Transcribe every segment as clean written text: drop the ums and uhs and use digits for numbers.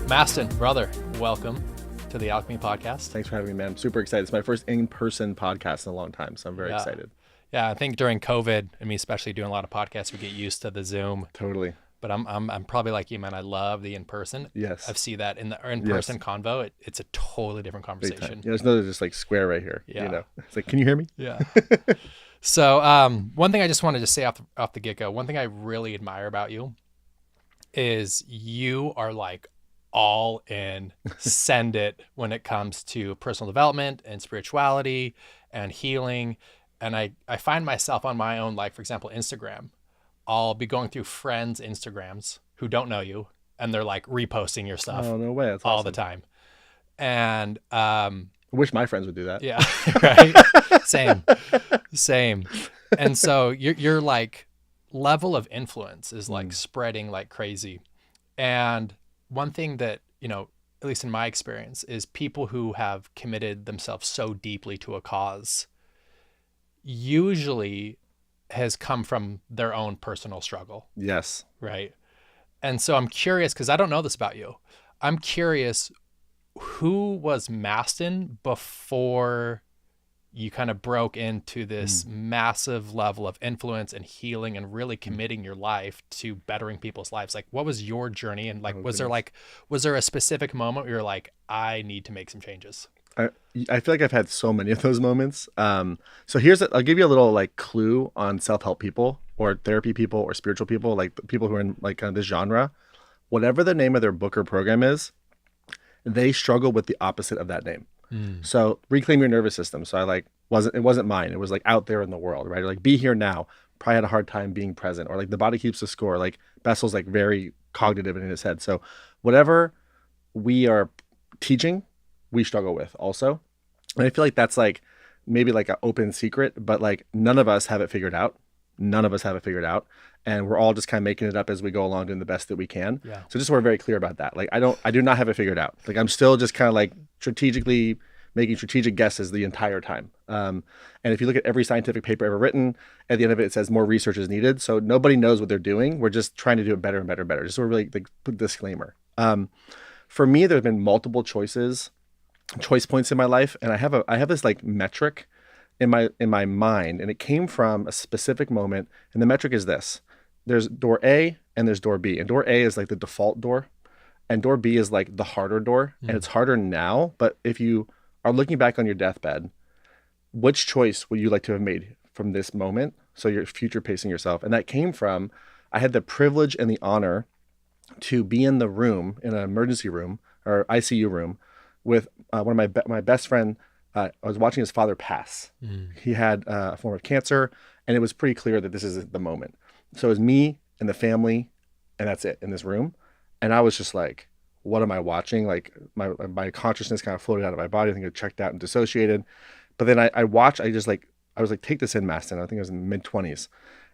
Mastin, brother, welcome to the Alchemy Podcast. Thanks for having me, man. I'm super excited. It's my first in-person podcast in a long time, so I'm very excited. Yeah, I think during COVID, and me especially doing a lot of podcasts, we get used to the Zoom. Totally. But I'm probably like you, man. I love the in-person. Yes. I see that in the in-person convo. It's a totally different conversation. Yeah, there's no just like square right here. Yeah. You know, it's like, can you hear me? Yeah. So one thing I just wanted to say off the get-go, one thing I really admire about you is you are like all in, send it when it comes to personal development and spirituality and healing. And I find myself on my own, like, for example, Instagram, I'll be going through friends' Instagrams who don't know you, and they're like reposting your stuff. Oh, no way. That's all awesome. the time. And I wish my friends would do that. yeah, right. Same. And so your like level of influence is like spreading like crazy. And one thing that, you know, at least in my experience, is people who have committed themselves so deeply to a cause usually has come from their own personal struggle. Yes. Right. And so I'm curious, because I don't know this about you. I'm curious, who was Mastin before you kind of broke into this massive level of influence and healing and really committing your life to bettering people's lives? Like, what was your journey? And like, was there a specific moment where you're like, I need to make some changes? I feel like I've had so many of those moments. So I'll give you a little like clue on self-help people or therapy people or spiritual people, like people who are in like kind of this genre. Whatever the name of their book or program is, they struggle with the opposite of that name. So reclaim your nervous system. So it wasn't mine. It was like out there in the world, right? Or like be here now. Probably had a hard time being present, or like the body keeps the score. Like Bessel's like very cognitive in his head. So whatever we are teaching, we struggle with also. And I feel like that's like maybe like an open secret, but like none of us have it figured out. And we're all just kind of making it up as we go along, doing the best that we can. Yeah. So just so we're very clear about that. Like I do not have it figured out. Like I'm still just kind of like strategically making strategic guesses the entire time. And if you look at every scientific paper ever written, at the end of it, it says more research is needed. So nobody knows what they're doing. We're just trying to do it better and better and better. Just so we're really like put disclaimer. For me, there's been multiple choice points in my life. And I have this like metric in my mind, and it came from a specific moment. And the metric is this: there's door A and there's door B. And door A is like the default door, and door B is like the harder door. And it's harder now. But if you are looking back on your deathbed, which choice would you like to have made from this moment? So you're future pacing yourself. And that came from, I had the privilege and the honor to be in the room, in an emergency room or ICU room, with one of my best friend. I was watching his father pass. He had a form of cancer, and it was pretty clear that this is the moment. So it was me and the family, and that's it in this room. And I was just like, what am I watching? Like my consciousness kind of floated out of my body. I think it checked out and dissociated. But then I was like, take this in, Mastin. I think I was in the mid-20s.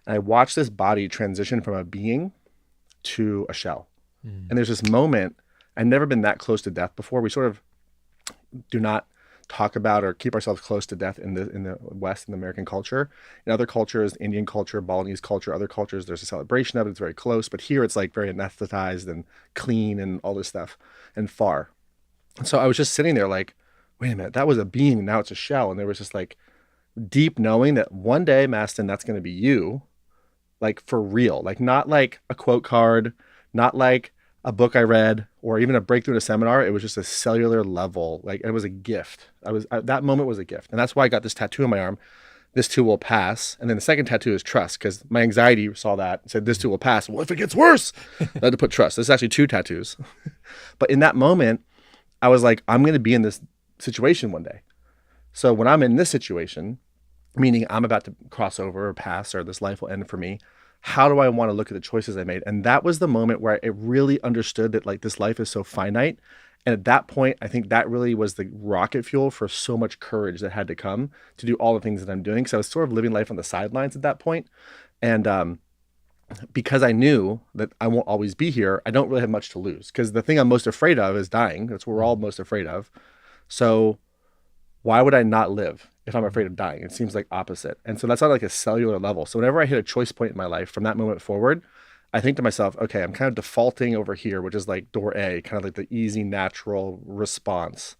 And I watched this body transition from a being to a shell. And there's this moment, I'd never been that close to death before. We sort of do not talk about or keep ourselves close to death in the West, in the American culture. In other cultures, Indian culture, Balinese culture, other cultures, there's a celebration of it. It's very close. But here it's like very anesthetized and clean and all this stuff and far. So I was just sitting there like, wait a minute, that was a being, now it's a shell. And there was just like deep knowing that one day, Mastin, that's going to be you, like for real, like not like a quote card, not like a book I read, or even a breakthrough in a seminar. It was just a cellular level. Like it was a gift. That moment was a gift. And that's why I got this tattoo on my arm. This too will pass. And then the second tattoo is trust, because my anxiety saw that and said, this too will pass. Well, if it gets worse, I had to put trust. This is actually 2 tattoos. But in that moment, I was like, I'm going to be in this situation one day. So when I'm in this situation, meaning I'm about to cross over or pass, or this life will end for me, how do I want to look at the choices I made? And that was the moment where I really understood that like this life is so finite. And at that point, I think that really was the rocket fuel for so much courage that had to come to do all the things that I'm doing. So I was sort of living life on the sidelines at that point. And because I knew that I won't always be here, I don't really have much to lose, because the thing I'm most afraid of is dying. That's what we're all most afraid of. So why would I not live if I'm afraid of dying? It seems like opposite. And so that's on like a cellular level. So whenever I hit a choice point in my life from that moment forward, I think to myself, okay, I'm kind of defaulting over here, which is like door A, kind of like the easy, natural response.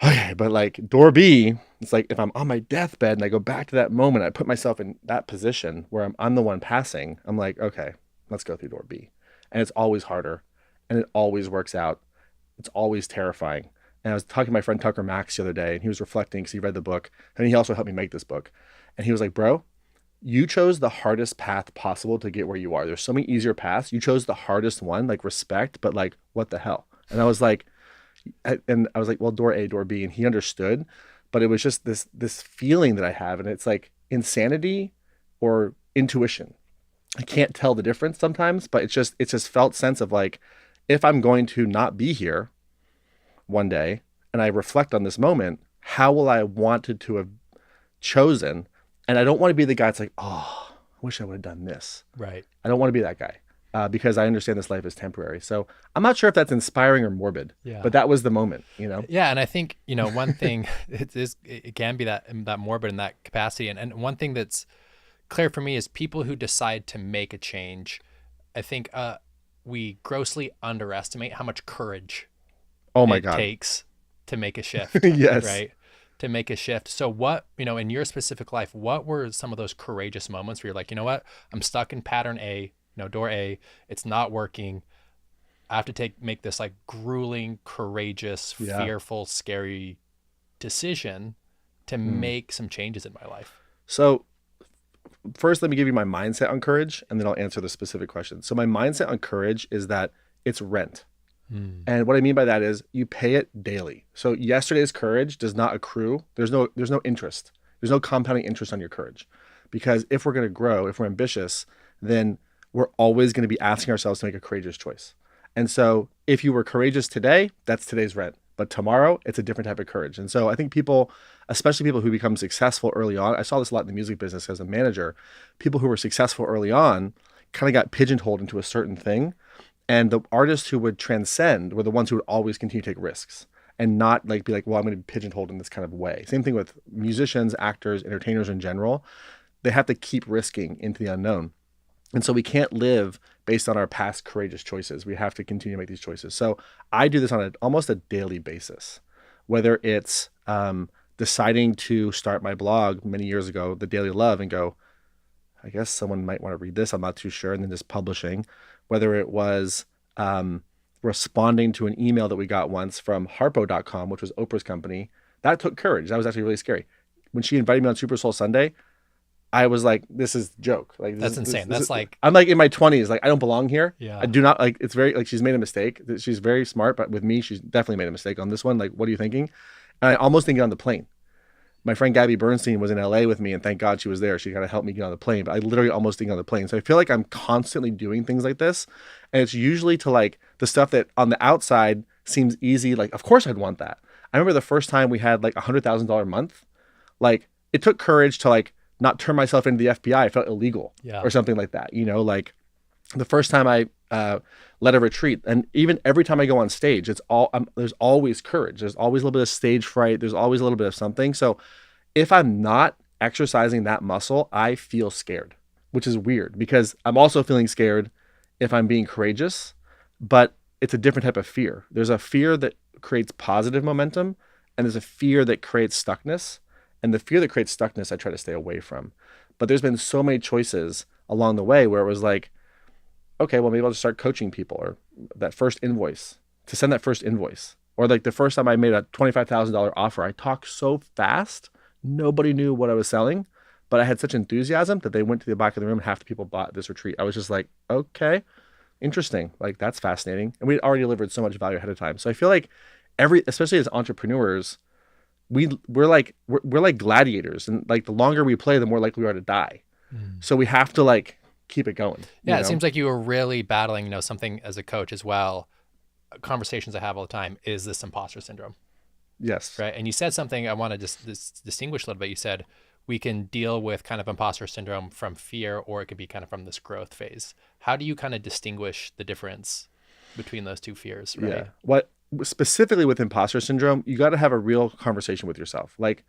Okay, but like door B, it's like if I'm on my deathbed and I go back to that moment, I put myself in that position where I'm the one passing. I'm like, okay, let's go through door B. And it's always harder and it always works out. It's always terrifying. And I was talking to my friend Tucker Max the other day, and he was reflecting because he read the book, and he also helped me make this book. And he was like, bro, you chose the hardest path possible to get where you are. There's so many easier paths. You chose the hardest one, like respect, but like, what the hell? And I was like, well, door A, door B, and he understood, but it was just this feeling that I have, and it's like insanity or intuition. I can't tell the difference sometimes, but it's just felt sense of like, if I'm going to not be here one day and I reflect on this moment, how will I wanted to have chosen? And I don't want to be the guy that's like, oh, I wish I would have done this. Right. I don't want to be that guy. Because I understand this life is temporary. So I'm not sure if that's inspiring or morbid, but that was the moment, you know? Yeah. And I think, one thing it can be that morbid in that capacity. And one thing that's clear for me is people who decide to make a change, I think we grossly underestimate how much courage it takes to make a shift. Yes. Right. To make a shift. So what, in your specific life, what were some of those courageous moments where you're like, you know what, I'm stuck in pattern A, door A, it's not working. I have to make this like grueling, courageous, fearful, scary decision to make some changes in my life. So first, let me give you my mindset on courage, and then I'll answer the specific question. So my mindset on courage is that it's rent. And what I mean by that is you pay it daily. So yesterday's courage does not accrue. There's no interest. There's no compounding interest on your courage. Because if we're going to grow, if we're ambitious, then we're always going to be asking ourselves to make a courageous choice. And so if you were courageous today, that's today's rent. But tomorrow, it's a different type of courage. And so I think people, especially people who become successful early on, I saw this a lot in the music business as a manager, people who were successful early on kind of got pigeonholed into a certain thing. And the artists who would transcend were the ones who would always continue to take risks and not like be like, well, I'm going to be pigeonholed in this kind of way. Same thing with musicians, actors, entertainers in general. They have to keep risking into the unknown. And so we can't live based on our past courageous choices. We have to continue to make these choices. So I do this on almost a daily basis, whether it's deciding to start my blog many years ago, The Daily Love, and go, I guess someone might want to read this, I'm not too sure, and then just publishing. Whether it was responding to an email that we got once from Harpo.com, which was Oprah's company, that took courage. That was actually really scary. When she invited me on Super Soul Sunday, I was like, this is a joke. Like that's insane. I'm like in my 20s, like I don't belong here. Yeah. I do not like, it's very like she's made a mistake. She's very smart, but with me, she's definitely made a mistake on this one. Like, what are you thinking? And I almost didn't get on the plane. My friend Gabby Bernstein was in LA with me, and thank God she was there. She kind of helped me get on the plane, but I literally almost didn't get on the plane. So I feel like I'm constantly doing things like this. And it's usually to like the stuff that on the outside seems easy. Like, of course I'd want that. I remember the first time we had like $100,000 a month, like it took courage to like not turn myself into the FBI. I felt illegal or something like that. Like the first time I led a retreat, and even every time I go on stage, there's always courage. There's always a little bit of stage fright. There's always a little bit of something. So if I'm not exercising that muscle, I feel scared, which is weird because I'm also feeling scared if I'm being courageous, but it's a different type of fear. There's a fear that creates positive momentum, and there's a fear that creates stuckness. And the fear that creates stuckness, I try to stay away from. But there's been so many choices along the way where it was like, okay, well, maybe I'll just start coaching people, or that first invoice, to send that first invoice. Or like the first time I made a $25,000 offer, I talked so fast, nobody knew what I was selling, but I had such enthusiasm that they went to the back of the room and half the people bought this retreat. I was just like, okay, interesting. Like, that's fascinating. And we'd already delivered so much value ahead of time. So I feel like especially as entrepreneurs, we're like gladiators, and like the longer we play, the more likely we are to die. So we have to like keep it going. Yeah, it seems like you were really battling, something as a coach as well. Conversations I have all the time is this imposter syndrome. Yes. Right. And you said something I want to just distinguish a little bit. You said we can deal with kind of imposter syndrome from fear, or it could be kind of from this growth phase. How do you kind of distinguish the difference between those two fears, right? Yeah. What specifically with imposter syndrome, you got to have a real conversation with yourself. Like,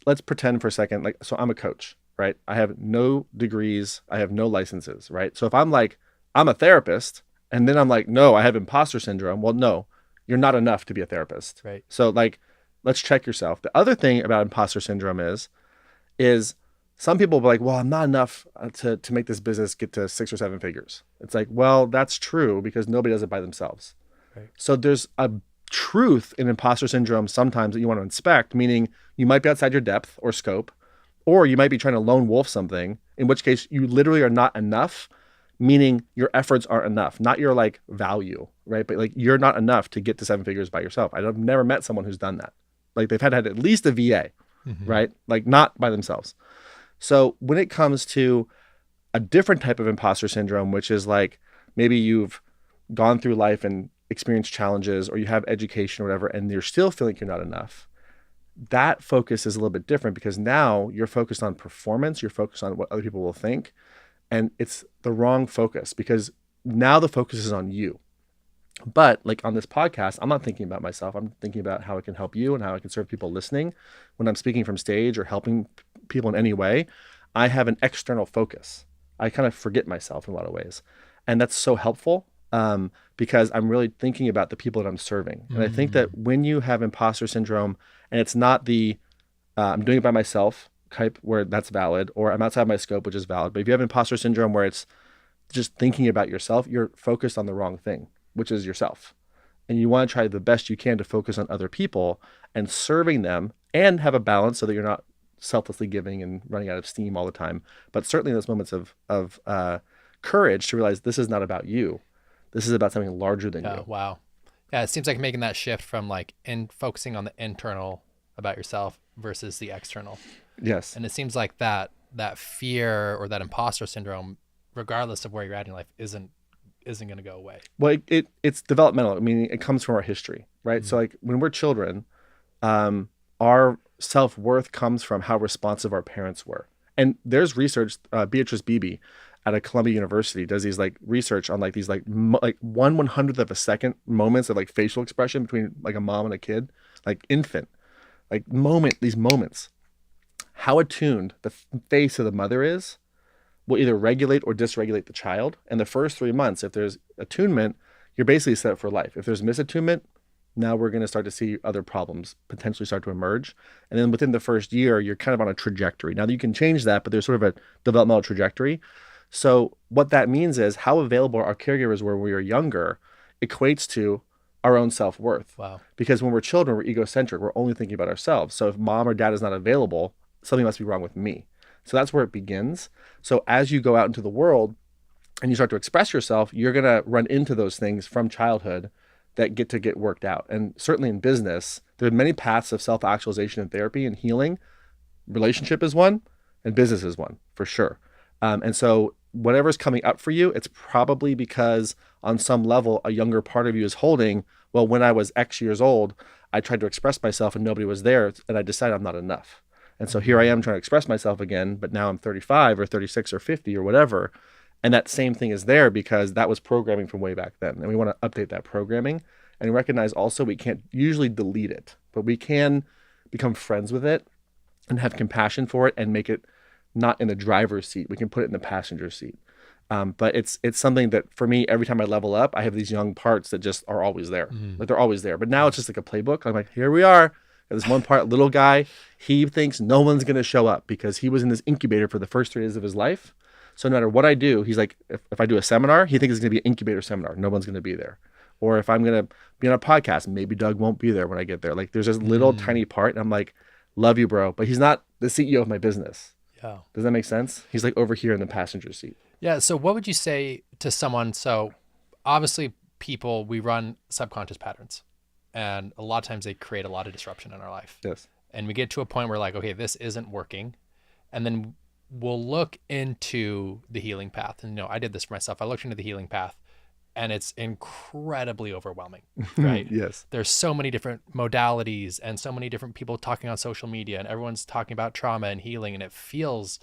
let's pretend for a second, like, so I'm a coach, right? I have no degrees. I have no licenses, right? So if I'm like, I'm a therapist, and then I'm like, no, I have imposter syndrome. Well, no, you're not enough to be a therapist. Right. So like, let's check yourself. The other thing about imposter syndrome is some people will be like, well, I'm not enough to make this business get to 6 or 7 figures. It's like, well, that's true because nobody does it by themselves. Right. So there's a truth in imposter syndrome sometimes that you want to inspect, meaning you might be outside your depth or scope, or you might be trying to lone wolf something, in which case you literally are not enough, meaning your efforts aren't enough, not your like value, right? But like you're not enough to get to 7 figures by yourself. I've never met someone who's done that. Like they've had at least a VA, right? Like not by themselves. So when it comes to a different type of imposter syndrome, which is like maybe you've gone through life and experienced challenges, or you have education or whatever, and you're still feeling you're not enough, that focus is a little bit different because now you're focused on performance, you're focused on what other people will think, and it's the wrong focus because now the focus is on you. But like on this podcast, I'm not thinking about myself. I'm thinking about how I can help you and how I can serve people listening. When I'm speaking from stage or helping people in any way, I have an external focus. I kind of forget myself in a lot of ways. And that's so helpful because I'm really thinking about the people that I'm serving. And I think that when you have imposter syndrome and it's not the I'm doing it by myself type where that's valid, or I'm outside my scope, which is valid. But if you have imposter syndrome where it's just thinking about yourself, you're focused on the wrong thing, which is yourself. And you want to try the best you can to focus on other people and serving them and have a balance so that you're not selflessly giving and running out of steam all the time. But certainly in those moments of courage to realize this is not about you. This is about something larger than you. Wow. Yeah, it seems like making that shift from like focusing on the internal about yourself versus the external. Yes. And it seems like that fear or that imposter syndrome, regardless of where you're at in life, isn't going to go away. Well, it's developmental. I mean, it comes from our history, right? So like when we're children, our self-worth comes from how responsive our parents were. And there's research, Beatrice Beebe at a Columbia University does these like research on like these like 1/100th of a second moments of like facial expression between like a mom and a kid, like infant, like these moments. How attuned the face of the mother is will either regulate or dysregulate the child. And the first 3 months, if there's attunement, you're basically set up for life. If there's misattunement, now we're going to start to see other problems potentially start to emerge. And then within the first year, you're kind of on a trajectory. Now you can change that, but there's sort of a developmental trajectory. So what that means is how available our caregivers were when we were younger equates to our own self-worth. Wow. Because when we're children, we're egocentric. We're only thinking about ourselves. So if mom or dad is not available, something must be wrong with me. So that's where it begins. So as you go out into the world and you start to express yourself, you're going to run into those things from childhood that get worked out. And certainly in business, there are many paths of self-actualization and therapy and healing. Relationship is one, and business is one, for sure. And so whatever's coming up for you, it's probably because on some level, a younger part of you is holding, well, when I was X years old, I tried to express myself and nobody was there, and I decided I'm not enough. And so here I am trying to express myself again, but now I'm 35 or 36 or 50 or whatever. And that same thing is there because that was programming from way back then. And we want to update that programming and recognize also we can't usually delete it, but we can become friends with it and have compassion for it and make it not in the driver's seat. We can put it in the passenger seat. But it's something that for me, every time I level up, I have these young parts that just are always there. Like they're always there. But now it's just like a playbook. I'm like, here we are. This one part, little guy, he thinks no one's going to show up because he was in this incubator for the first 3 days of his life. So no matter what I do, he's like, if I do a seminar, he thinks it's going to be an incubator seminar. No one's going to be there. Or if I'm going to be on a podcast, maybe Doug won't be there when I get there. Like there's this little tiny part. And I'm like, love you, bro. But he's not the CEO of my business. Yeah. Does that make sense? He's like over here in the passenger seat. Yeah. So what would you say to someone? So obviously we run subconscious patterns. And a lot of times they create a lot of disruption in our life. Yes. And we get to a point where like, okay, this isn't working. And then we'll look into the healing path. And I did this for myself. I looked into the healing path and it's incredibly overwhelming, right? Yes. There's so many different modalities and so many different people talking on social media, and everyone's talking about trauma and healing, and it feels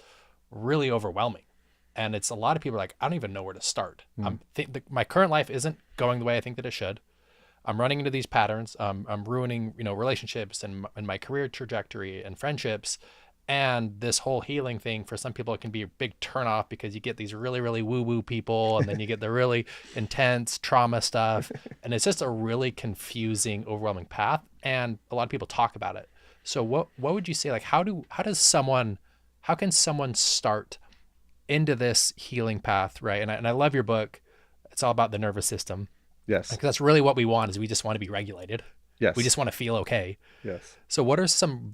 really overwhelming. And it's a lot of people are like, I don't even know where to start. My current life isn't going the way I think that it should. I'm running into these patterns. I'm ruining, relationships and my career trajectory and friendships. And this whole healing thing, for some people, it can be a big turnoff because you get these really, really woo-woo people, and then you get the really intense trauma stuff. And it's just a really confusing, overwhelming path. And a lot of people talk about it. So what would you say, like, how can someone start into this healing path, right? And I love your book. It's all about the nervous system. Yes. Because that's really what we want, is we just want to be regulated. Yes. We just want to feel okay. Yes. So what are some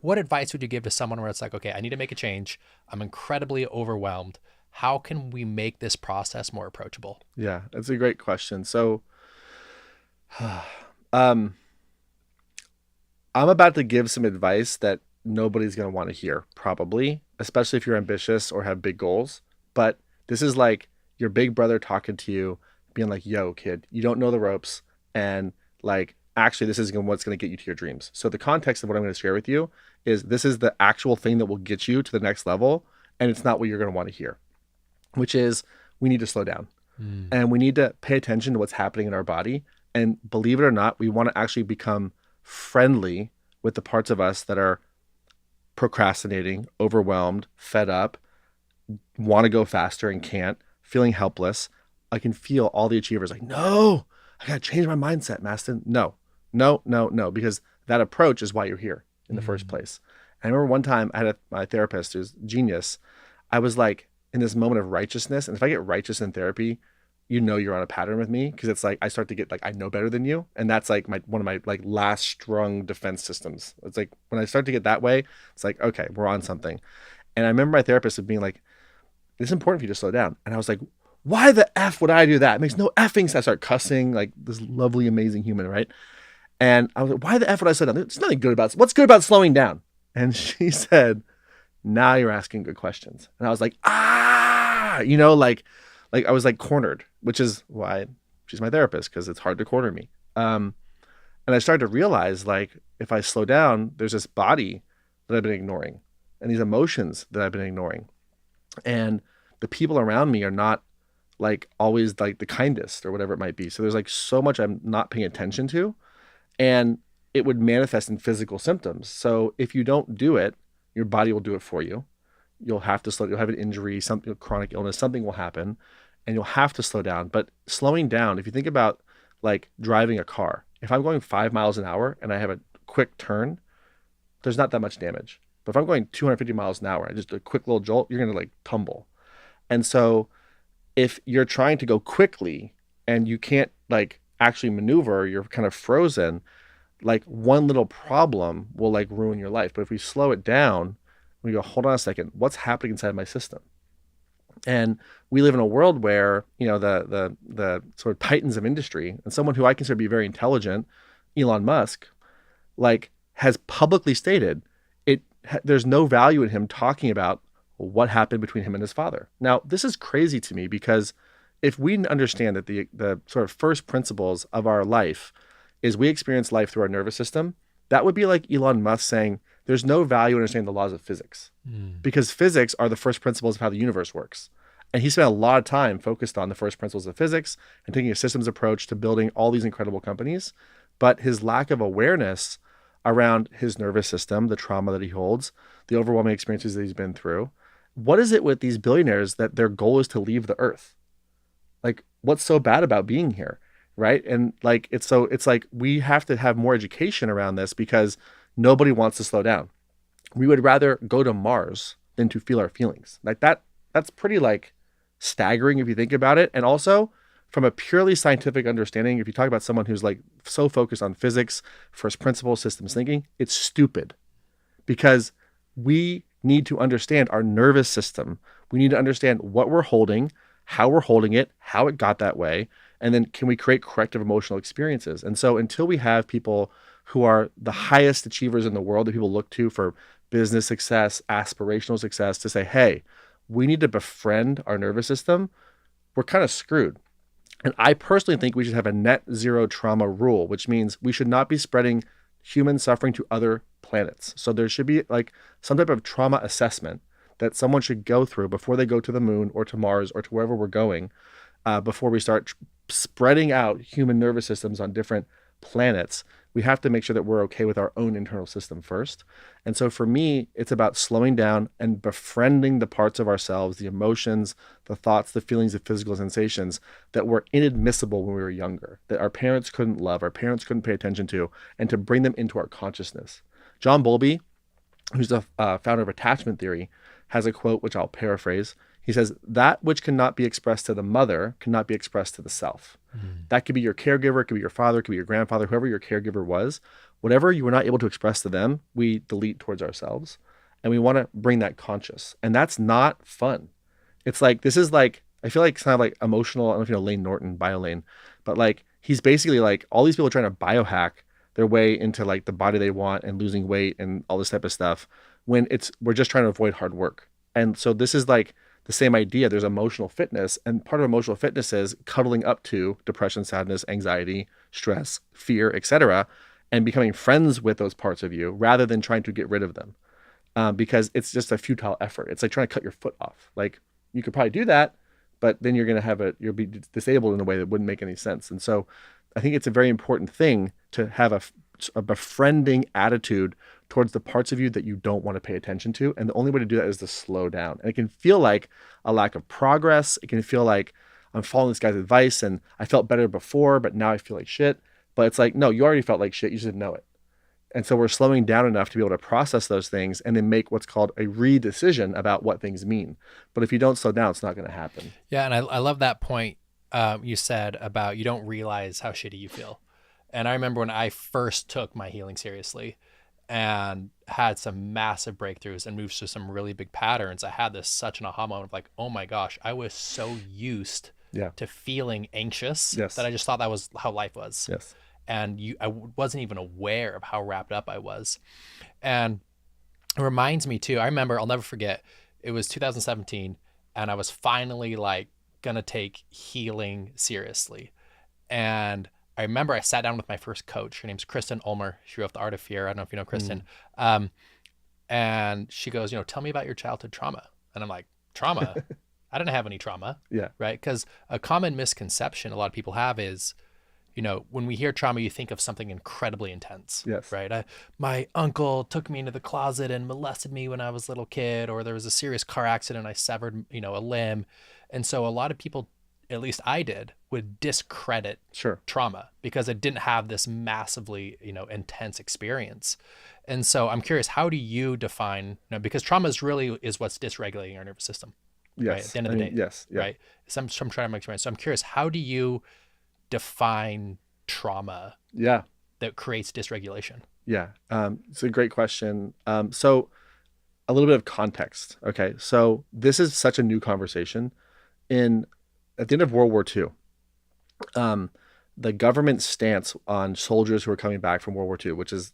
what advice would you give to someone where it's like, okay, I need to make a change. I'm incredibly overwhelmed. How can we make this process more approachable? Yeah, that's a great question. So I'm about to give some advice that nobody's going to want to hear, probably, especially if you're ambitious or have big goals. But this is like your big brother talking to you, being like, yo, kid, you don't know the ropes. And like, actually, this is what's going to get you to your dreams. So the context of what I'm going to share with you is this is the actual thing that will get you to the next level. And it's not what you're going to want to hear, which is we need to slow down and we need to pay attention to what's happening in our body. And believe it or not, we want to actually become friendly with the parts of us that are procrastinating, overwhelmed, fed up, want to go faster and can't, feeling helpless. I can feel all the achievers like, no, I got to change my mindset, Mastin. No, because that approach is why you're here in the first place. And I remember one time I had my therapist who's genius. I was like in this moment of righteousness. And if I get righteous in therapy, you're on a pattern with me, because it's like I start to get like, I know better than you. And that's like one of my like last strung defense systems. It's like when I start to get that way, it's like, okay, we're on something. And I remember my therapist being like, it's important for you to slow down. And I was like, why the F would I do that? It makes no effing sense. I start cussing like this lovely, amazing human, right? And I was like, why the F would I slow down? There's nothing good about it. What's good about slowing down? And she said, now you're asking good questions. And I was like, like I was like cornered, which is why she's my therapist, because it's hard to corner me. And I started to realize, like, if I slow down, there's this body that I've been ignoring and these emotions that I've been ignoring. And the people around me are not like always like the kindest or whatever it might be. So there's like so much I'm not paying attention to, and it would manifest in physical symptoms. So if you don't do it, your body will do it for you. You'll have to you'll have an injury, something, chronic illness, something will happen, and you'll have to slow down. But slowing down, if you think about like driving a car, if I'm going 5 miles an hour and I have a quick turn, there's not that much damage. But if I'm going 250 miles an hour, and just a quick little jolt, you're going to like tumble. And so if you're trying to go quickly and you can't like actually maneuver, you're kind of frozen, like one little problem will like ruin your life. But if we slow it down, we go, hold on a second, what's happening inside my system? And we live in a world where, the sort of titans of industry, and someone who I consider to be very intelligent, Elon Musk, like has publicly stated there's no value in him talking about what happened between him and his father. Now, this is crazy to me, because if we understand that the sort of first principles of our life is we experience life through our nervous system, that would be like Elon Musk saying there's no value in understanding the laws of physics, because physics are the first principles of how the universe works. And he spent a lot of time focused on the first principles of physics and taking a systems approach to building all these incredible companies. But his lack of awareness around his nervous system, the trauma that he holds, the overwhelming experiences that he's been through. What is it with these billionaires that their goal is to leave the earth? Like, what's so bad about being here? Right. And like, it's like we have to have more education around this, because nobody wants to slow down. We would rather go to Mars than to feel our feelings. Like that's pretty like staggering if you think about it. And also from a purely scientific understanding, if you talk about someone who's like so focused on physics, first principles, systems thinking, it's stupid, because we need to understand our nervous system. We need to understand what we're holding, how we're holding it, how it got that way, and then can we create corrective emotional experiences? And so until we have people who are the highest achievers in the world that people look to for business success, aspirational success, to say, hey, we need to befriend our nervous system, we're kind of screwed. And I personally think we should have a net zero trauma rule, which means we should not be spreading human suffering to other planets. So there should be like some type of trauma assessment that someone should go through before they go to the moon or to Mars or to wherever we're going, before we start spreading out human nervous systems on different planets. We have to make sure that we're okay with our own internal system first. And so for me, it's about slowing down and befriending the parts of ourselves, the emotions, the thoughts, the feelings, the physical sensations that were inadmissible when we were younger, that our parents couldn't love, our parents couldn't pay attention to, and to bring them into our consciousness. John Bowlby, who's the founder of attachment theory, has a quote, which I'll paraphrase. He says, "That which cannot be expressed to the mother cannot be expressed to the self." That could be your caregiver, it could be your father, it could be your grandfather, whoever your caregiver was. Whatever you were not able to express to them, we delete towards ourselves. And we want to bring that conscious. And that's not fun. It's like, this is like, I feel like it's kind of like emotional. I don't know if you know Lane Norton, BioLane, but like, he's basically like, all these people trying to biohack their way into like the body they want and losing weight and all this type of stuff, when we're just trying to avoid hard work. And so this is like the same idea. There's emotional fitness, and part of emotional fitness is cuddling up to depression, sadness, anxiety, stress, fear, etc., and becoming friends with those parts of you rather than trying to get rid of them, because it's just a futile effort. It's like trying to cut your foot off. Like, you could probably do that, but then you're going to you'll be disabled in a way that wouldn't make any sense. And so I think it's a very important thing to have a befriending attitude towards the parts of you that you don't want to pay attention to. And the only way to do that is to slow down. And it can feel like a lack of progress. It can feel like I'm following this guy's advice and I felt better before, but now I feel like shit. But it's like, no, you already felt like shit. You just didn't know it. And so we're slowing down enough to be able to process those things and then make what's called a re-decision about what things mean. But if you don't slow down, it's not going to happen. Yeah. And I love that point you said about you don't realize how shitty you feel. And I remember when I first took my healing seriously and had some massive breakthroughs and moved through some really big patterns, I had such an aha moment of like, oh my gosh, I was so used to feeling anxious that I just thought that was how life was. Yes. And I wasn't even aware of how wrapped up I was. And it reminds me too, I remember, I'll never forget, it was 2017 and I was finally like gonna take healing seriously. And I remember I sat down with my first coach. Her name's Kristen Ulmer. She wrote The Art of Fear. I don't know if you know Kristen. And she goes, tell me about your childhood trauma. And I'm like, trauma? I didn't have any trauma. Yeah. Right? Because a common misconception a lot of people have is, when we hear trauma, you think of something incredibly intense. Yes. Right? My uncle took me into the closet and molested me when I was a little kid, or there was a serious car accident. I severed, a limb. And so a lot of people, at least I did, would discredit trauma because it didn't have this massively, intense experience. And so I'm curious, how do you define, because trauma is what's dysregulating our nervous system. Yes. Right? At the end of the day. Yes. Yeah. Right. Some trauma experience. So I'm curious, how do you define trauma that creates dysregulation? Yeah. It's a great question. So a little bit of context. Okay. So this is such a new conversation. At the end of World War II, the government stance on soldiers who are coming back from World War II, which is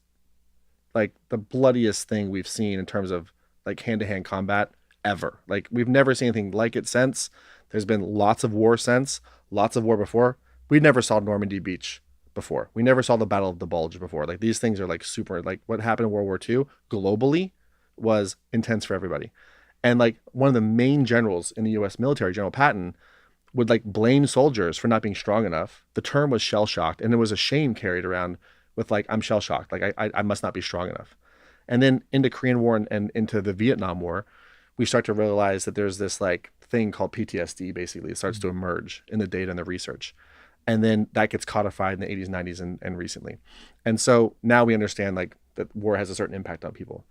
like the bloodiest thing we've seen in terms of like hand-to-hand combat ever. Like, we've never seen anything like it since. There's been lots of war since, lots of war before. We never saw Normandy Beach before. We never saw the Battle of the Bulge before. Like, these things are like super, like what happened in World War II globally was intense for everybody. And like one of the main generals in the US military, General Patton, would like blame soldiers for not being strong enough. The term was shell shocked, and there was a shame carried around with like, I'm shell shocked. Like I must not be strong enough. And then into Korean War and into the Vietnam War, we start to realize that there's this like thing called PTSD. Basically, it starts to emerge in the data and the research. And then that gets codified in the 80s, 90s, and recently. And so now we understand like that war has a certain impact on people.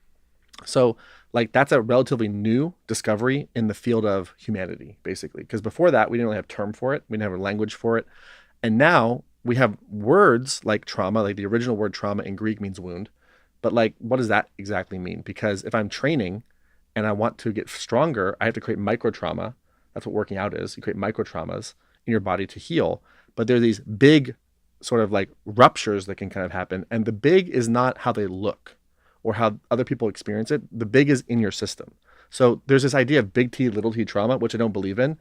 So like that's a relatively new discovery in the field of humanity, basically. Because before that, we didn't really have a term for it. We didn't have a language for it. And now we have words like trauma, like the original word trauma in Greek means wound. But like, what does that exactly mean? Because if I'm training and I want to get stronger, I have to create micro trauma. That's what working out is. You create micro traumas in your body to heal. But there are these big sort of like ruptures that can kind of happen. And the big is not how they look or how other people experience it. The big is in your system. So there's this idea of big T, little t trauma, which I don't believe in.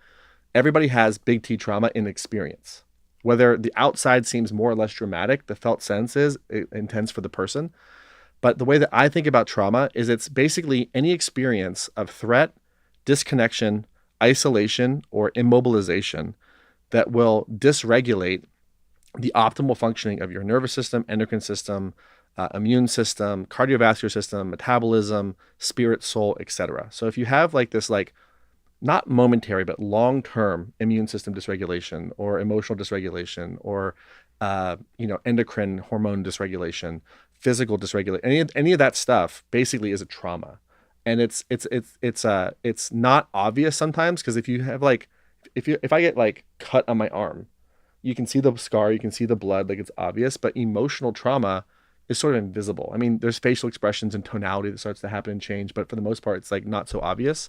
everybody has big T trauma in experience. Whether the outside seems more or less dramatic, the felt sense is intense for the person. But the way that I think about trauma is it's basically any experience of threat, disconnection, isolation, or immobilization that will dysregulate the optimal functioning of your nervous system, endocrine system, immune system, cardiovascular system, metabolism, spirit, soul, etc. So if you have like this, like not momentary, but long-term immune system dysregulation or emotional dysregulation or, endocrine hormone dysregulation, physical dysregulation, any of that stuff basically is a trauma. And it's not obvious sometimes, because if you have like, if I get like cut on my arm, you can see the scar, you can see the blood, like it's obvious, but emotional trauma is sort of invisible. I mean, there's facial expressions and tonality that starts to happen and change, but for the most part, it's like not so obvious.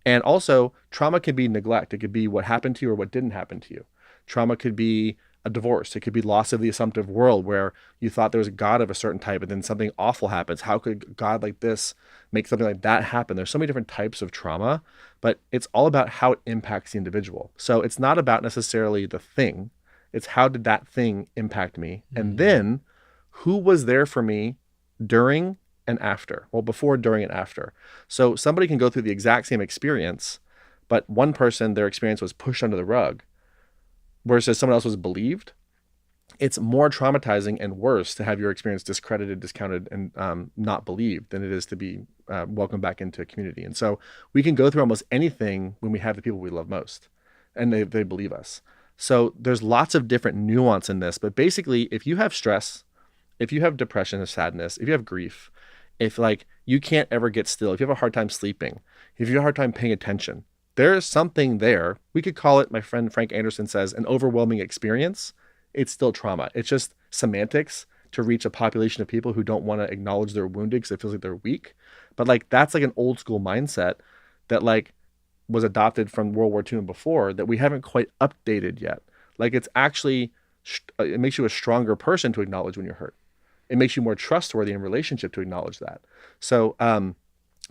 And also, trauma can be neglect. It could be what happened to you or what didn't happen to you. Trauma could be a divorce. It could be loss of the assumptive world, where you thought there was a God of a certain type, and then something awful happens. How could God like this make something like that happen? There's so many different types of trauma, but it's all about how it impacts the individual. So it's not about necessarily the thing. It's how did that thing impact me? Mm-hmm. And then who was there for me during and after? Well, before, during, and after. So somebody can go through the exact same experience, but one person, their experience was pushed under the rug, versus someone else was believed. It's more traumatizing and worse to have your experience discredited, discounted, and not believed than it is to be welcomed back into a community. And so we can go through almost anything when we have the people we love most, and they believe us. So there's lots of different nuance in this, but basically, if you have stress, if you have depression or sadness, if you have grief, if like you can't ever get still, if you have a hard time sleeping, if you have a hard time paying attention, there's something there. We could call it, my friend Frank Anderson says, an overwhelming experience. It's still trauma. It's just semantics to reach a population of people who don't want to acknowledge they're wounded because it feels like they're weak. But like that's like an old school mindset that like was adopted from World War II and before that we haven't quite updated yet. Like it's actually, it makes you a stronger person to acknowledge when you're hurt. It makes you more trustworthy in relationship to acknowledge that. So,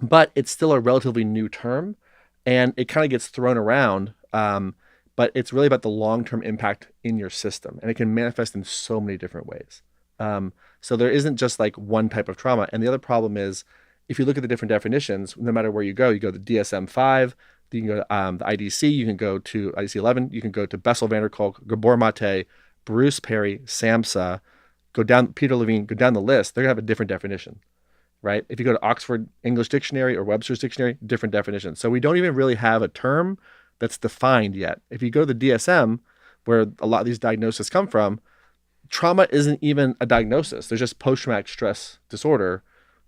but it's still a relatively new term, and it kind of gets thrown around. But it's really about the long-term impact in your system, and it can manifest in so many different ways. So there isn't just like one type of trauma. And the other problem is, if you look at the different definitions, no matter where you go to DSM-5, you can go to the IDC, you can go to IDC-11, you can go to Bessel van der Kolk, Gabor Mate, Bruce Perry, SAMHSA, go down, Peter Levine, go down the list, they're gonna have a different definition, right? If you go to Oxford English Dictionary or Webster's Dictionary, different definition. So we don't even really have a term that's defined yet. If you go to the DSM, where a lot of these diagnoses come from, trauma isn't even a diagnosis. There's just post-traumatic stress disorder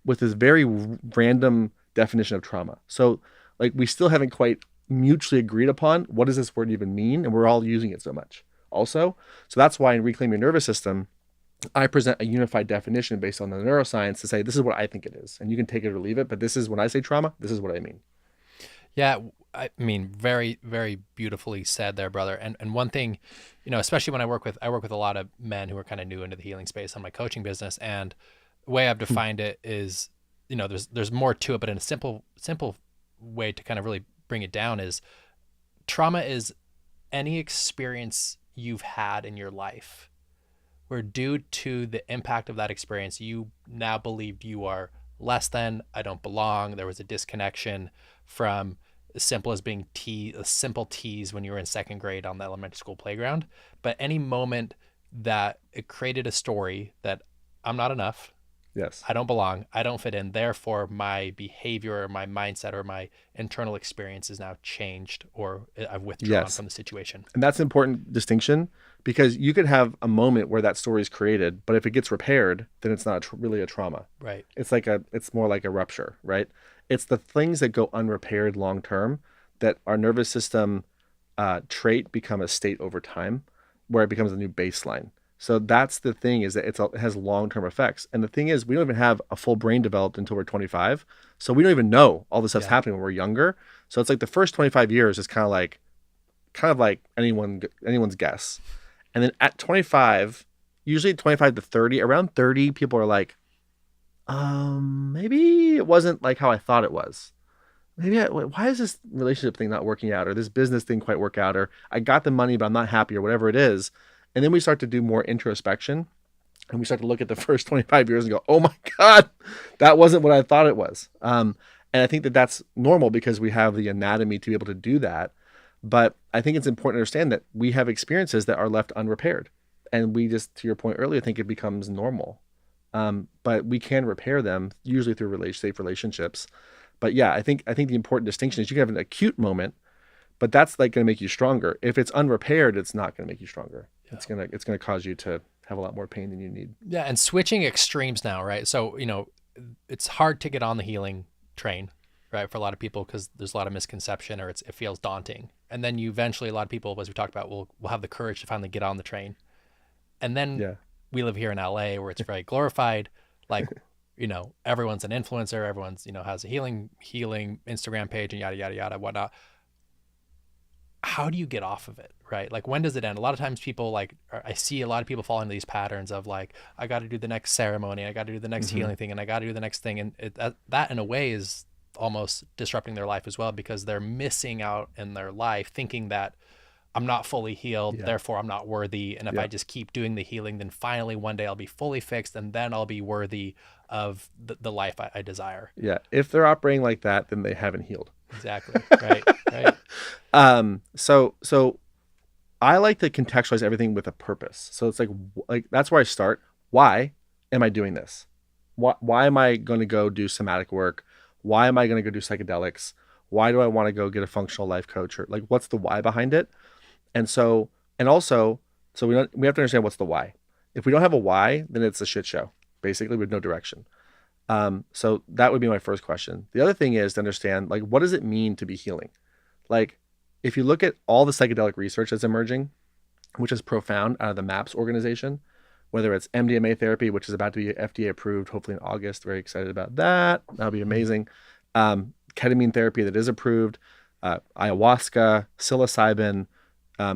with this very random definition of trauma. So like we still haven't quite mutually agreed upon what does this word even mean, and we're all using it so much also. So that's why in Reclaim Your Nervous System, I present a unified definition based on the neuroscience to say, this is what I think it is. And you can take it or leave it, but this is when I say trauma, this is what I mean. Yeah. I mean, very, very beautifully said there, brother. And one thing, especially when I work with a lot of men who are kind of new into the healing space on my coaching business. And the way I've defined it is, there's more to it, but in a simple way to kind of really bring it down is trauma is any experience you've had in your life where due to the impact of that experience, you now believed you are less than, I don't belong. There was a disconnection from as simple as being a simple tease when you were in second grade on the elementary school playground. But any moment that it created a story that I'm not enough. Yes. I don't belong. I don't fit in. Therefore, my behavior or my mindset or my internal experience is now changed, or I've withdrawn from the situation. And that's an important distinction, because you could have a moment where that story is created, but if it gets repaired, then it's not really a trauma. Right. It's more like a rupture, right? It's the things that go unrepaired long-term that our nervous system trait become a state over time, where it becomes a new baseline. So that's the thing, is that it has long-term effects. And the thing is, we don't even have a full brain developed until we're 25. So we don't even know all this stuff's happening when we're younger. So it's like the first 25 years is kind of like anyone's guess. And then at 25, usually 25 to 30, around 30, people are like, maybe it wasn't like how I thought it was. maybe why is this relationship thing not working out, or this business thing quite work out, or I got the money but I'm not happy, or whatever it is. And then we start to do more introspection, and we start to look at the first 25 years and go, oh my God, that wasn't what I thought it was. And I think that that's normal because we have the anatomy to be able to do that. But I think it's important to understand that we have experiences that are left unrepaired. And we just, to your point earlier, think it becomes normal. But we can repair them, usually through safe relationships. But yeah, I think the important distinction is you can have an acute moment, but that's like going to make you stronger. If it's unrepaired, it's not going to make you stronger. Yeah. It's gonna cause you to have a lot more pain than you need. Yeah, and switching extremes now, right? So, it's hard to get on the healing train, right, for a lot of people because there's a lot of misconception, or it feels daunting. And then eventually, a lot of people, as we talked about, will have the courage to finally get on the train. And then we live here in LA where it's very glorified, like, everyone's an influencer, everyone's, has a healing Instagram page and yada, yada, yada, whatnot. How do you get off of it, right? Like, when does it end? A lot of times people I see a lot of people fall into these patterns of like, I got to do the next ceremony, I got to do the next healing thing, and I got to do the next thing. And that in a way is almost disrupting their life as well, because they're missing out in their life thinking that I'm not fully healed, therefore I'm not worthy. And if I just keep doing the healing, then finally one day I'll be fully fixed, and then I'll be worthy of the life I desire. Yeah. If they're operating like that, then they haven't healed. Exactly. Right. Right. So I like to contextualize everything with a purpose. So it's like that's where I start. Why am I doing this? Why am I going to go do somatic work? Why am I going to go do psychedelics? Why do I want to go get a functional life coach? Or like, what's the why behind it? And also, we have to understand what's the why. If we don't have a why, then it's a shit show, basically, with no direction. So that would be my first question. The other thing is to understand, like, what does it mean to be healing? Like, if you look at all the psychedelic research that's emerging, which is profound out of the MAPS organization, whether it's MDMA therapy, which is about to be FDA approved, hopefully in August, very excited about that. That'll be amazing. Ketamine therapy that is approved, ayahuasca, psilocybin,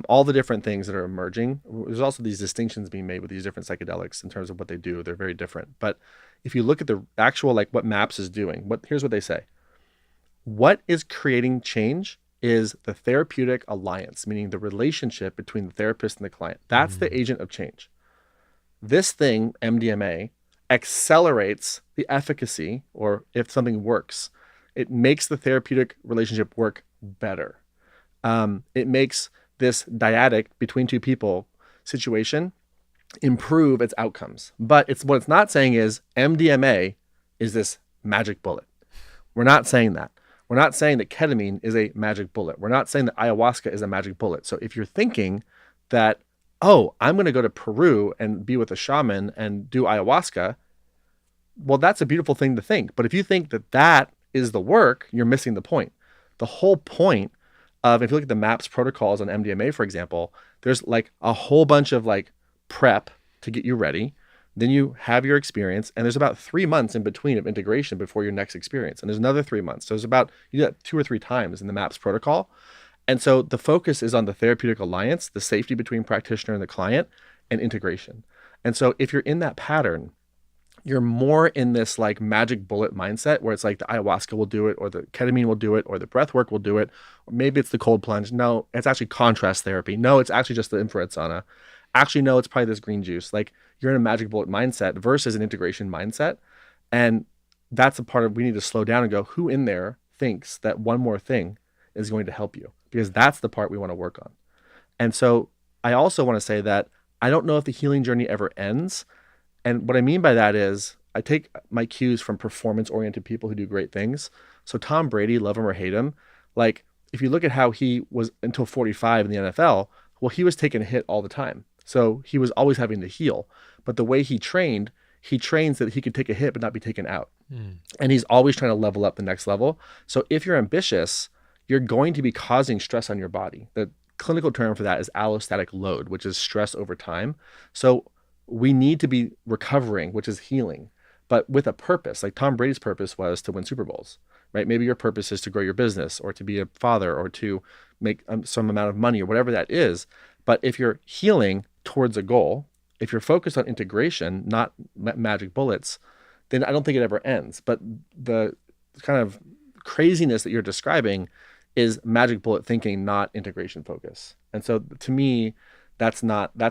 all the different things that are emerging. There's also these distinctions being made with these different psychedelics in terms of what they do. They're very different. But if you look at the actual, like what MAPS is doing, here's what they say. What is creating change is the therapeutic alliance, meaning the relationship between the therapist and the client. That's the agent of change. This thing, MDMA, accelerates the efficacy, or if something works, it makes the therapeutic relationship work better. It makes this dyadic between two people situation improve its outcomes. But what it's not saying is MDMA is this magic bullet. We're not saying that. We're not saying that ketamine is a magic bullet. We're not saying that ayahuasca is a magic bullet. So if you're thinking that, oh, I'm going to go to Peru and be with a shaman and do ayahuasca, well, that's a beautiful thing to think. But if you think that that is the work, you're missing the point. The whole point of, if you look at the MAPS protocols on MDMA, for example, there's like a whole bunch of like prep to get you ready. Then you have your experience, and there's about 3 months in between of integration before your next experience. And there's another 3 months. So there's about, you do that 2 or 3 times in the MAPS protocol. And so the focus is on the therapeutic alliance, the safety between practitioner and the client, and integration. And so if you're in that pattern, you're more in this like magic bullet mindset where it's like the ayahuasca will do it, or the ketamine will do it, or the breath work will do it, or maybe it's the cold plunge. No, it's actually contrast therapy. No, it's actually just the infrared sauna. Actually, no, it's probably this green juice. Like, you're in a magic bullet mindset versus an integration mindset. And that's a part of, we need to slow down and go, who in there thinks that one more thing is going to help you? Because that's the part we want to work on. And so I also want to say that I don't know if the healing journey ever ends. And what I mean by that is I take my cues from performance-oriented people who do great things. So Tom Brady, love him or hate him, like if you look at how he was until 45 in the NFL, well, he was taking a hit all the time. So he was always having to heal. But the way he trains that he could take a hit but not be taken out. And he's always trying to level up the next level. So if you're ambitious, you're going to be causing stress on your body. The clinical term for that is allostatic load, which is stress over time. So we need to be recovering, which is healing, but with a purpose. Like Tom Brady's purpose was to win Super Bowls, right? Maybe your purpose is to grow your business, or to be a father, or to make some amount of money, or whatever that is. But if you're healing towards a goal, if you're focused on integration, not magic bullets, then I don't think it ever ends. But the kind of craziness that you're describing is magic bullet thinking, not integration focus. And so to me, that's not the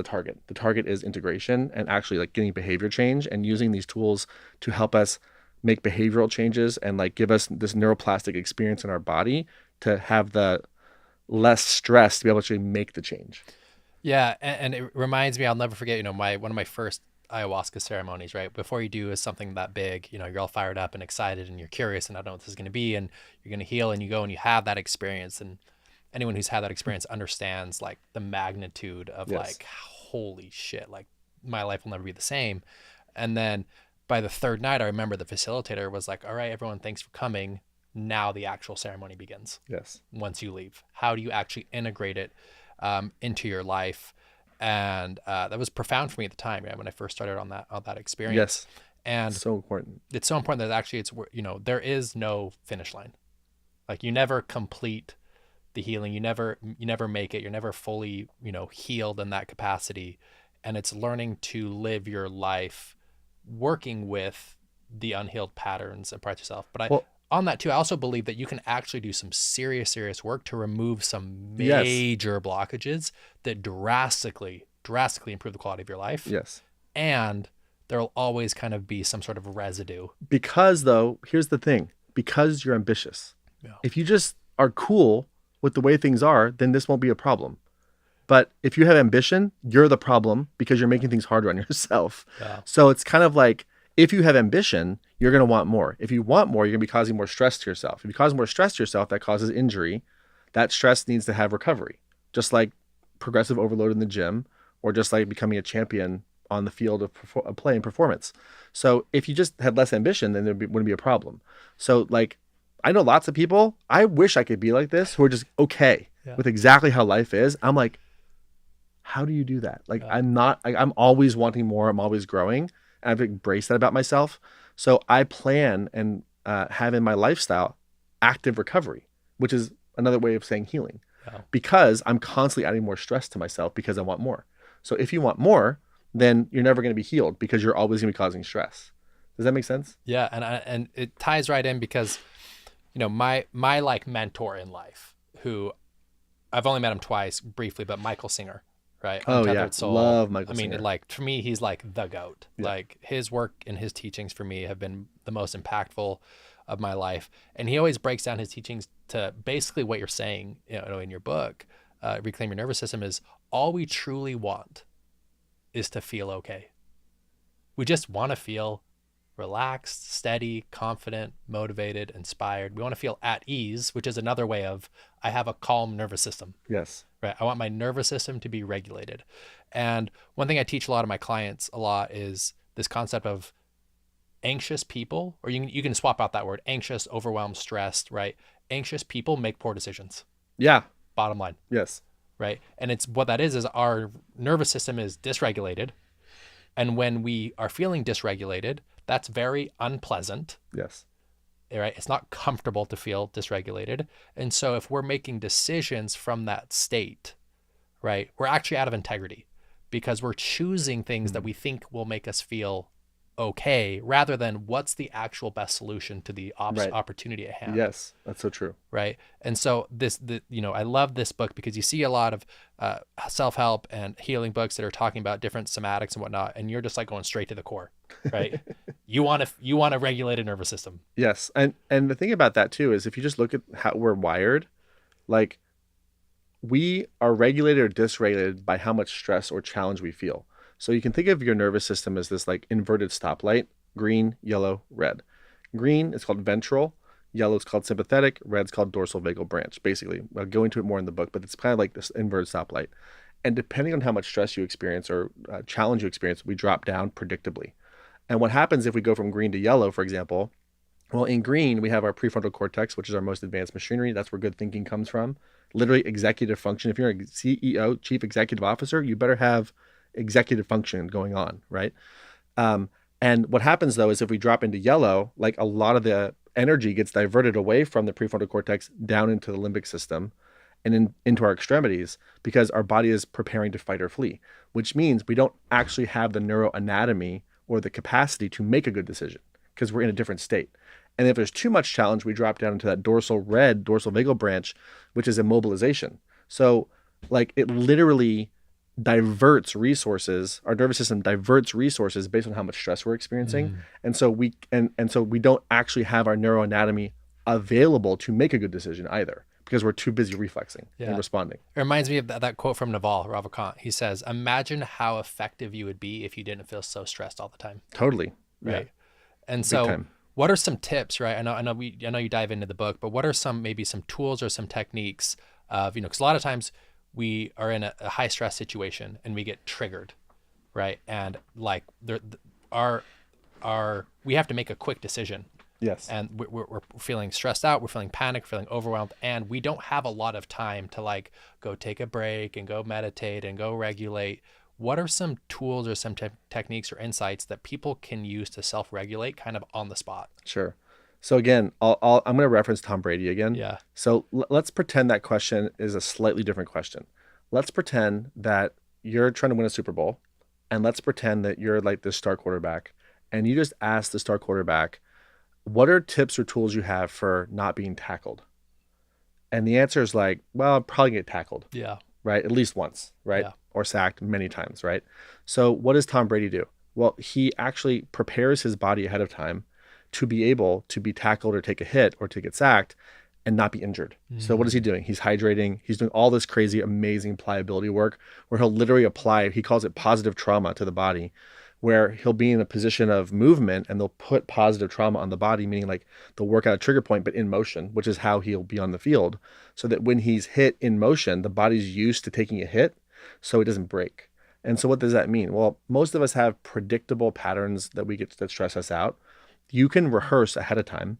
target. The target is integration and actually like getting behavior change and using these tools to help us make behavioral changes and like give us this neuroplastic experience in our body to have the less stress to be able to actually make the change. Yeah. And it reminds me, I'll never forget, one of my first ayahuasca ceremonies, right? Before you do something that big, you're all fired up and excited and you're curious and I don't know what this is going to be and you're going to heal and you go and you have that experience. And anyone who's had that experience understands like the magnitude of like, holy shit, like my life will never be the same. And then by the third night, I remember the facilitator was like, all right, everyone, thanks for coming. Now the actual ceremony begins. Yes. Once you leave, how do you actually integrate it into your life? And that was profound for me at the time, right? When I first started on that experience. Yes. And so important. It's so important that actually there is no finish line. Like you never complete the healing. You never make it. You're never fully, healed in that capacity. And it's learning to live your life working with the unhealed patterns and parts of yourself. But on that too, I also believe that you can actually do some serious work to remove some major blockages that drastically improve the quality of your life. Yes. And there'll always kind of be some sort of residue. Because though, here's the thing, because you're ambitious. Yeah. If you just are cool with the way things are, then this won't be a problem. But if you have ambition, you're the problem because you're making things harder on yourself. Yeah. So it's kind of like, if you have ambition, you're going to want more. If you want more, you're going to be causing more stress to yourself. If you cause more stress to yourself, that causes injury. That stress needs to have recovery, just like progressive overload in the gym or just like becoming a champion on the field of play and performance. So if you just had less ambition, then wouldn't be a problem. So like, I know lots of people, I wish I could be like this, who are just okay with exactly how life is. I'm like, how do you do that? Like, I'm always wanting more. I'm always growing. And I've embraced that about myself. So I plan and have in my lifestyle active recovery, which is another way of saying healing, because I'm constantly adding more stress to myself because I want more. So if you want more, then you're never going to be healed because you're always going to be causing stress. Does that make sense? Yeah. And it ties right in because, my like mentor in life, who I've only met him twice briefly, but Michael Singer. Right. Untethered Soul. Love Michael Singer. Like for me, he's like the GOAT. Yeah. Like his work and his teachings for me have been the most impactful of my life. And he always breaks down his teachings to basically what you're saying, in your book, Reclaim Your Nervous System, is all we truly want is to feel okay. We just want to feel relaxed, steady, confident, motivated, inspired. We want to feel at ease, which is another way of, I have a calm nervous system. Yes. Right. I want my nervous system to be regulated. And one thing I teach a lot of my clients a lot is this concept of anxious people, or you can swap out that word, anxious, overwhelmed, stressed, right? Anxious people make poor decisions. Yeah. Bottom line. Yes. Right. And it's what that is our nervous system is dysregulated. And when we are feeling dysregulated, that's very unpleasant. Yes. Right? It's not comfortable to feel dysregulated. And so if we're making decisions from that state, right, we're actually out of integrity because we're choosing things that we think will make us feel okay, rather than what's the actual best solution to the opportunity at hand. Yes, that's so true. Right. And so I love this book because you see a lot of self-help and healing books that are talking about different somatics and whatnot, and you're just like going straight to the core, right? you want a regulated nervous system. Yes. And the thing about that too is if you just look at how we're wired, like we are regulated or dysregulated by how much stress or challenge we feel. So you can think of your nervous system as this like inverted stoplight: green, yellow, red. Green is called ventral, yellow is called sympathetic, red is called dorsal vagal branch. Basically, I'll go into it more in the book, but it's kind of like this inverted stoplight. And depending on how much stress you experience or challenge you experience, we drop down predictably. And what happens if we go from green to yellow, for example? Well, in green, we have our prefrontal cortex, which is our most advanced machinery. That's where good thinking comes from. Literally executive function. If you're a CEO, chief executive officer, you better have executive function going on, right? And what happens though is if we drop into yellow, like a lot of the energy gets diverted away from the prefrontal cortex down into the limbic system and into our extremities, because our body is preparing to fight or flee, which means we don't actually have the neuroanatomy or the capacity to make a good decision because we're in a different state. And if there's too much challenge, we drop down into that dorsal vagal branch, which is immobilization. So like it literally diverts resources. Our nervous system diverts resources based on how much stress we're experiencing. And so we don't actually have our neuroanatomy available to make a good decision either, because we're too busy reflexing and responding. It reminds me of that quote from Naval Ravikant. He says, "Imagine how effective you would be if you didn't feel so stressed all the time." Totally. Right. Yeah. And so what are some tips, right? I know you dive into the book, but what are maybe some tools or some techniques of, because a lot of times we are in a high stress situation and we get triggered, right? And like we have to make a quick decision. Yes. And we're feeling stressed out, we're feeling panic, feeling overwhelmed, and we don't have a lot of time to like go take a break and go meditate and go regulate. What are some tools or some techniques or insights that people can use to self-regulate kind of on the spot? Sure. So again, I'm going to reference Tom Brady again. Yeah. So let's pretend that question is a slightly different question. Let's pretend that you're trying to win a Super Bowl, and let's pretend that you're like the star quarterback, and you just ask the star quarterback, what are tips or tools you have for not being tackled? And the answer is like, well, I'll probably get tackled. Yeah. Right? At least once, right? Yeah. Or sacked many times, right? So what does Tom Brady do? Well, he actually prepares his body ahead of time to be able to be tackled or take a hit or to get sacked and not be injured. So what is he doing? He's hydrating. He's doing all this crazy, amazing pliability work where he'll literally apply, he calls it positive trauma to the body, where he'll be in a position of movement and they'll put positive trauma on the body, meaning like they'll work out a trigger point, but in motion, which is how he'll be on the field. So that when he's hit in motion, the body's used to taking a hit so it doesn't break. And so what does that mean? Well, most of us have predictable patterns that we get that stress us out. You can rehearse ahead of time,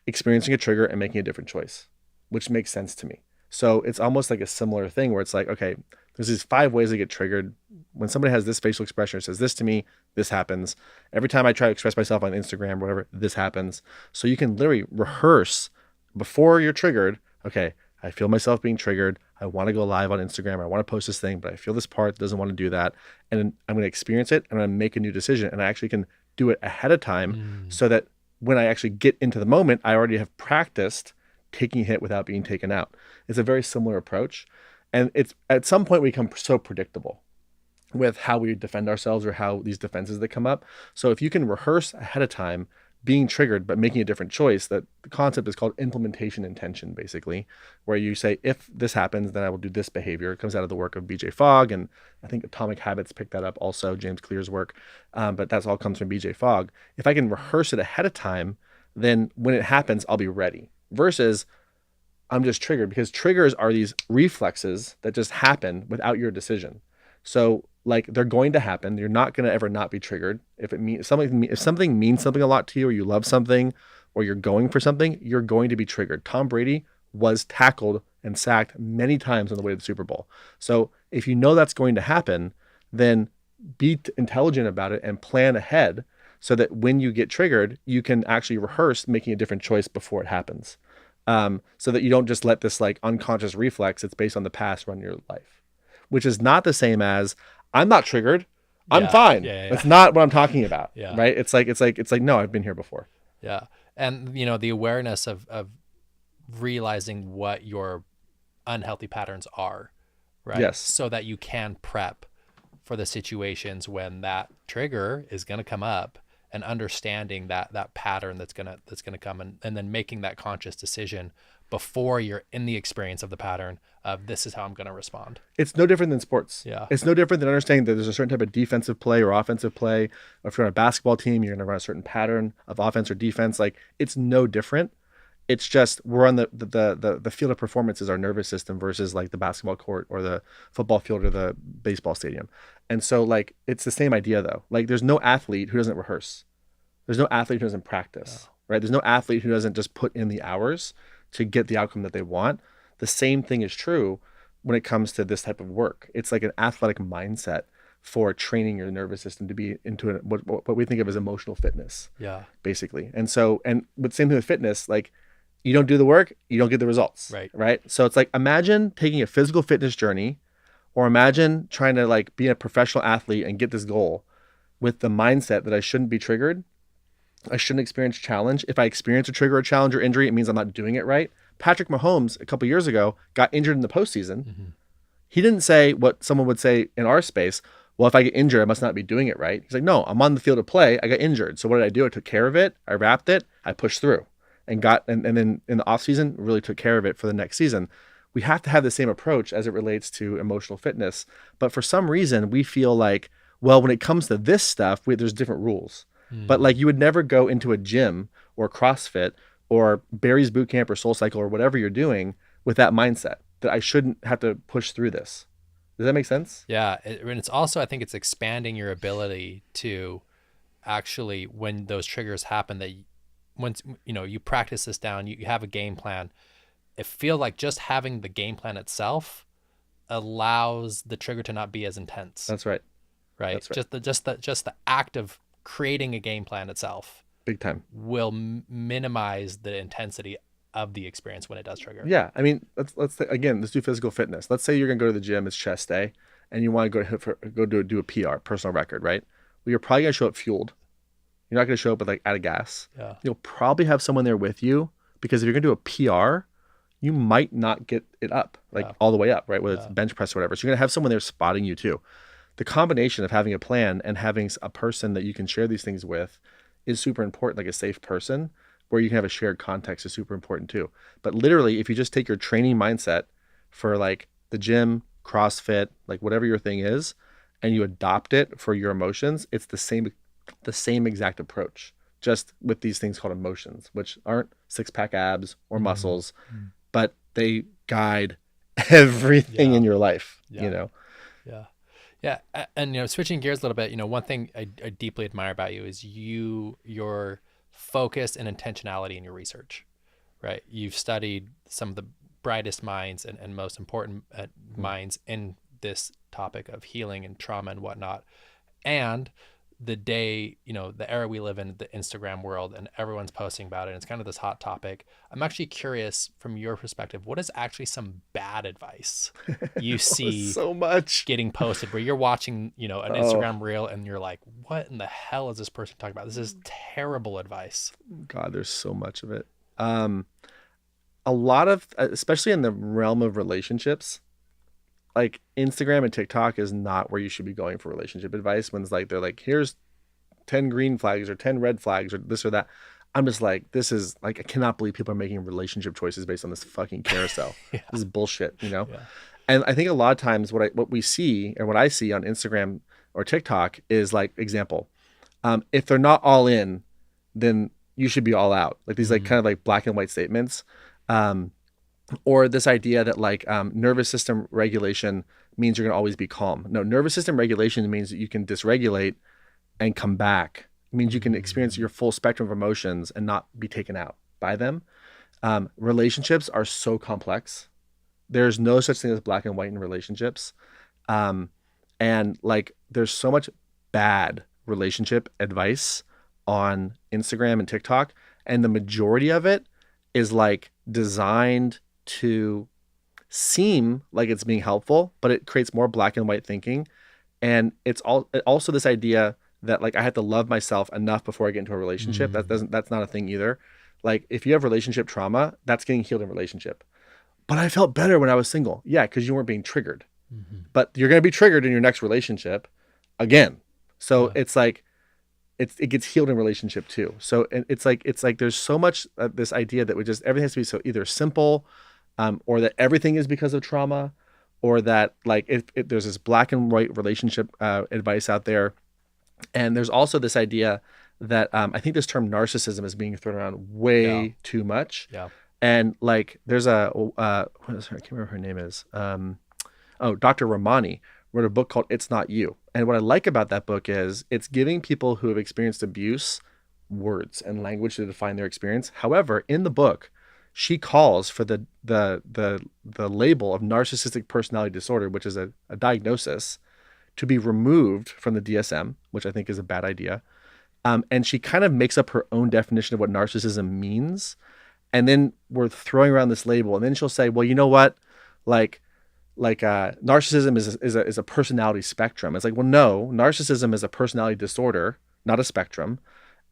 experiencing a trigger and making a different choice, which makes sense to me. So it's almost like a similar thing where it's like, okay, there's these 5 ways I get triggered. When somebody has this facial expression, it says this to me, this happens. Every time I try to express myself on Instagram or whatever, this happens. So you can literally rehearse before you're triggered. Okay, I feel myself being triggered. I want to go live on Instagram. I want to post this thing, but I feel this part doesn't want to do that. And then I'm going to experience it and I'm going to make a new decision. And I actually can do it ahead of time so that when I actually get into the moment, I already have practiced taking a hit without being taken out. It's a very similar approach. And it's at some point we become so predictable with how we defend ourselves or how these defenses that come up. So if you can rehearse ahead of time being triggered, but making a different choice, that the concept is called implementation intention, basically, where you say, if this happens, then I will do this behavior. It comes out of the work of BJ Fogg. And I think Atomic Habits picked that up also, James Clear's work. But that's all comes from BJ Fogg. If I can rehearse it ahead of time, then when it happens, I'll be ready versus I'm just triggered, because triggers are these reflexes that just happen without your decision. So like they're going to happen. You're not going to ever not be triggered. If something means something a lot to you, or you love something, or you're going for something, you're going to be triggered. Tom Brady was tackled and sacked many times on the way to the Super Bowl. So if you know that's going to happen, then be intelligent about it and plan ahead so that when you get triggered, you can actually rehearse making a different choice before it happens. So that you don't just let this like unconscious reflex that's based on the past run your life, which is not the same as I'm not triggered. I'm fine. That's not what I'm talking about. Right. It's like, no, I've been here before. Yeah. And the awareness of realizing what your unhealthy patterns are, right? Yes. So that you can prep for the situations when that trigger is going to come up, and understanding that pattern that's gonna come, and then making that conscious decision before you're in the experience of the pattern of this is how I'm going to respond. It's no different than sports. Yeah. It's no different than understanding that there's a certain type of defensive play or offensive play. Or if you're on a basketball team, you're going to run a certain pattern of offense or defense. Like it's no different. It's just we're on the field of performance is our nervous system versus like the basketball court or the football field or the baseball stadium. And so like it's the same idea though. Like there's no athlete who doesn't rehearse. There's no athlete who doesn't practice, right? There's no athlete who doesn't just put in the hours to get the outcome that they want. The same thing is true when it comes to this type of work. It's like an athletic mindset for training your nervous system to be into what we think of as emotional fitness. Yeah. Basically. And but same thing with fitness, like you don't do the work, you don't get the results. Right. Right. So it's like, imagine taking a physical fitness journey, or imagine trying to like be a professional athlete and get this goal with the mindset that I shouldn't be triggered. I shouldn't experience challenge. If I experience a trigger, a challenge, or injury, it means I'm not doing it right. Patrick Mahomes, a couple years ago, got injured in the postseason. Mm-hmm. He didn't say what someone would say in our space. Well, if I get injured, I must not be doing it right. He's like, no, I'm on the field to play. I got injured. So what did I do? I took care of it. I wrapped it. I pushed through and then in the off season, really took care of it for the next season. We have to have the same approach as it relates to emotional fitness. But for some reason, we feel like, well, when it comes to this stuff, there's different rules. But like, you would never go into a gym or CrossFit or Barry's Boot Camp or Soul Cycle or whatever you're doing with that mindset that I shouldn't have to push through this. Does that make sense? Yeah. And it's also, I think it's expanding your ability to actually, when those triggers happen, that once, you practice this down, you have a game plan. I feel like just having the game plan itself allows the trigger to not be as intense. That's right. Right. That's right. Just the act of creating a game plan itself, big time, will minimize the intensity of the experience when it does trigger. Yeah. I mean, let's do physical fitness. Let's say you're going to go to the gym, it's chest day, and you want to go do a PR, personal record, right? Well, you're probably going to show up fueled. You're not going to show up with out of gas. Yeah. You'll probably have someone there with you, because if you're going to do a PR, you might not get it up all the way up, right? Whether it's bench press or whatever. So you're going to have someone there spotting you too. The combination of having a plan and having a person that you can share these things with is super important. Like a safe person where you can have a shared context is super important too. But literally, if you just take your training mindset for like the gym, CrossFit, like whatever your thing is, and you adopt it for your emotions, it's the same exact approach, just with these things called emotions, which aren't six-pack abs or muscles, but they guide everything in your life, Yeah. Yeah. And, switching gears a little bit, one thing I deeply admire about you is your focus and intentionality in your research, right? You've studied some of the brightest minds and most important minds in this topic of healing and trauma and whatnot. And the era we live in, the Instagram world, and everyone's posting about it, and it's kind of this hot topic. I'm actually curious from your perspective, what is actually some bad advice you see so much getting posted where you're watching, an Instagram reel and you're like, what in the hell is this person talking about? This is terrible advice. God, there's so much of it. A lot of, especially in the realm of relationships, like Instagram and TikTok is not where you should be going for relationship advice. When it's like, they're like, here's 10 green flags or 10 red flags or this or that. I'm just like, this is like, I cannot believe people are making relationship choices based on this fucking carousel. This is bullshit, Yeah. And I think a lot of times what we see, or what I see on Instagram or TikTok is like, example, if they're not all in, then you should be all out. Like these like kind of like black and white statements. Or this idea that like nervous system regulation means you're going to always be calm. No, nervous system regulation means that you can dysregulate and come back. It means you can experience your full spectrum of emotions and not be taken out by them. Relationships are so complex. There's no such thing as black and white in relationships. And like there's so much bad relationship advice on Instagram and TikTok, and the majority of it is like designed to seem like it's being helpful, but it creates more black and white thinking. And it's also this idea that like I have to love myself enough before I get into a relationship. That's not a thing either. Like if you have relationship trauma, that's getting healed in relationship. But I felt better when I was single. Yeah, because you weren't being triggered. But you're going to be triggered in your next relationship again. So it's like it gets healed in relationship too. So it's like there's so much this idea that everything has to be so either simple, or that everything is because of trauma, or that like if there's this black and white relationship advice out there. And there's also this idea that I think this term narcissism is being thrown around way too much. Yeah. And like there's I can't remember her name is. Dr. Ramani wrote a book called It's Not You. And what I like about that book is it's giving people who have experienced abuse words and language to define their experience. However, in the book, she calls for the label of narcissistic personality disorder, which is a diagnosis, to be removed from the DSM, which I think is a bad idea. And she kind of makes up her own definition of what narcissism means. And then we're throwing around this label. And then she'll say, well, you know what? Like narcissism is a personality spectrum. It's like, well, no, narcissism is a personality disorder, not a spectrum.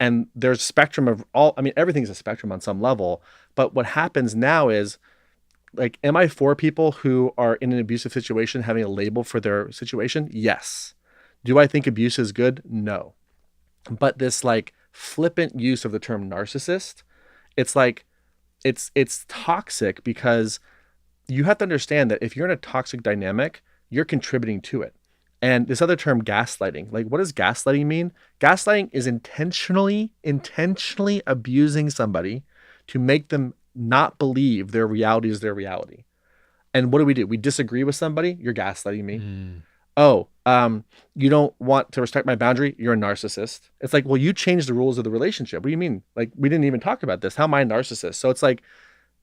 And there's spectrum of all, I mean, everything's a spectrum on some level. But what happens now is, like, am I for people who are in an abusive situation having a label for their situation? Yes. Do I think abuse is good? No. But this like flippant use of the term narcissist, it's like, it's toxic because you have to understand that if you're in a toxic dynamic, you're contributing to it. And this other term, gaslighting, like, what does gaslighting mean? Gaslighting is intentionally abusing somebody to make them not believe their reality is their reality. And what do? We disagree with somebody. You're gaslighting me. Oh, you don't want to respect my boundary. You're a narcissist. It's like, well, you changed the rules of the relationship. What do you mean? Like, we didn't even talk about this. How am I a narcissist? So it's like,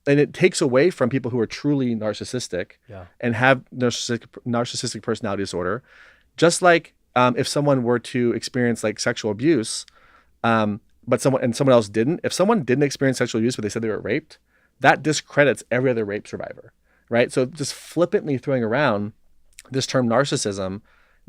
and it takes away from people who are truly narcissistic and have narcissistic personality disorder. Just like if someone were to experience like sexual abuse, but someone else didn't. If someone didn't experience sexual abuse, but they said they were raped, that discredits every other rape survivor, right? So just flippantly throwing around this term narcissism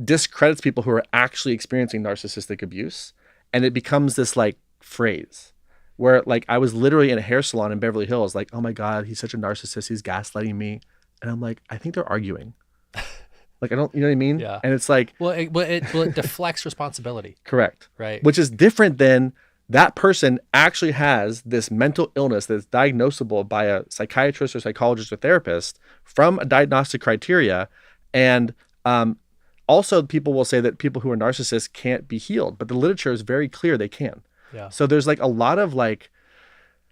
discredits people who are actually experiencing narcissistic abuse, and it becomes this like phrase where, like, I was literally in a hair salon in Beverly Hills, like, oh my God, he's such a narcissist, he's gaslighting me, and I'm like, I think they're arguing. Like, I don't, you know what I mean? Yeah. And it's like, it deflects responsibility. Correct. Right. Which is different than that person actually has this mental illness that's diagnosable by a psychiatrist or psychologist or therapist from a diagnostic criteria. And also people will say that people who are narcissists can't be healed, but the literature is very clear they can. Yeah. So there's like a lot of like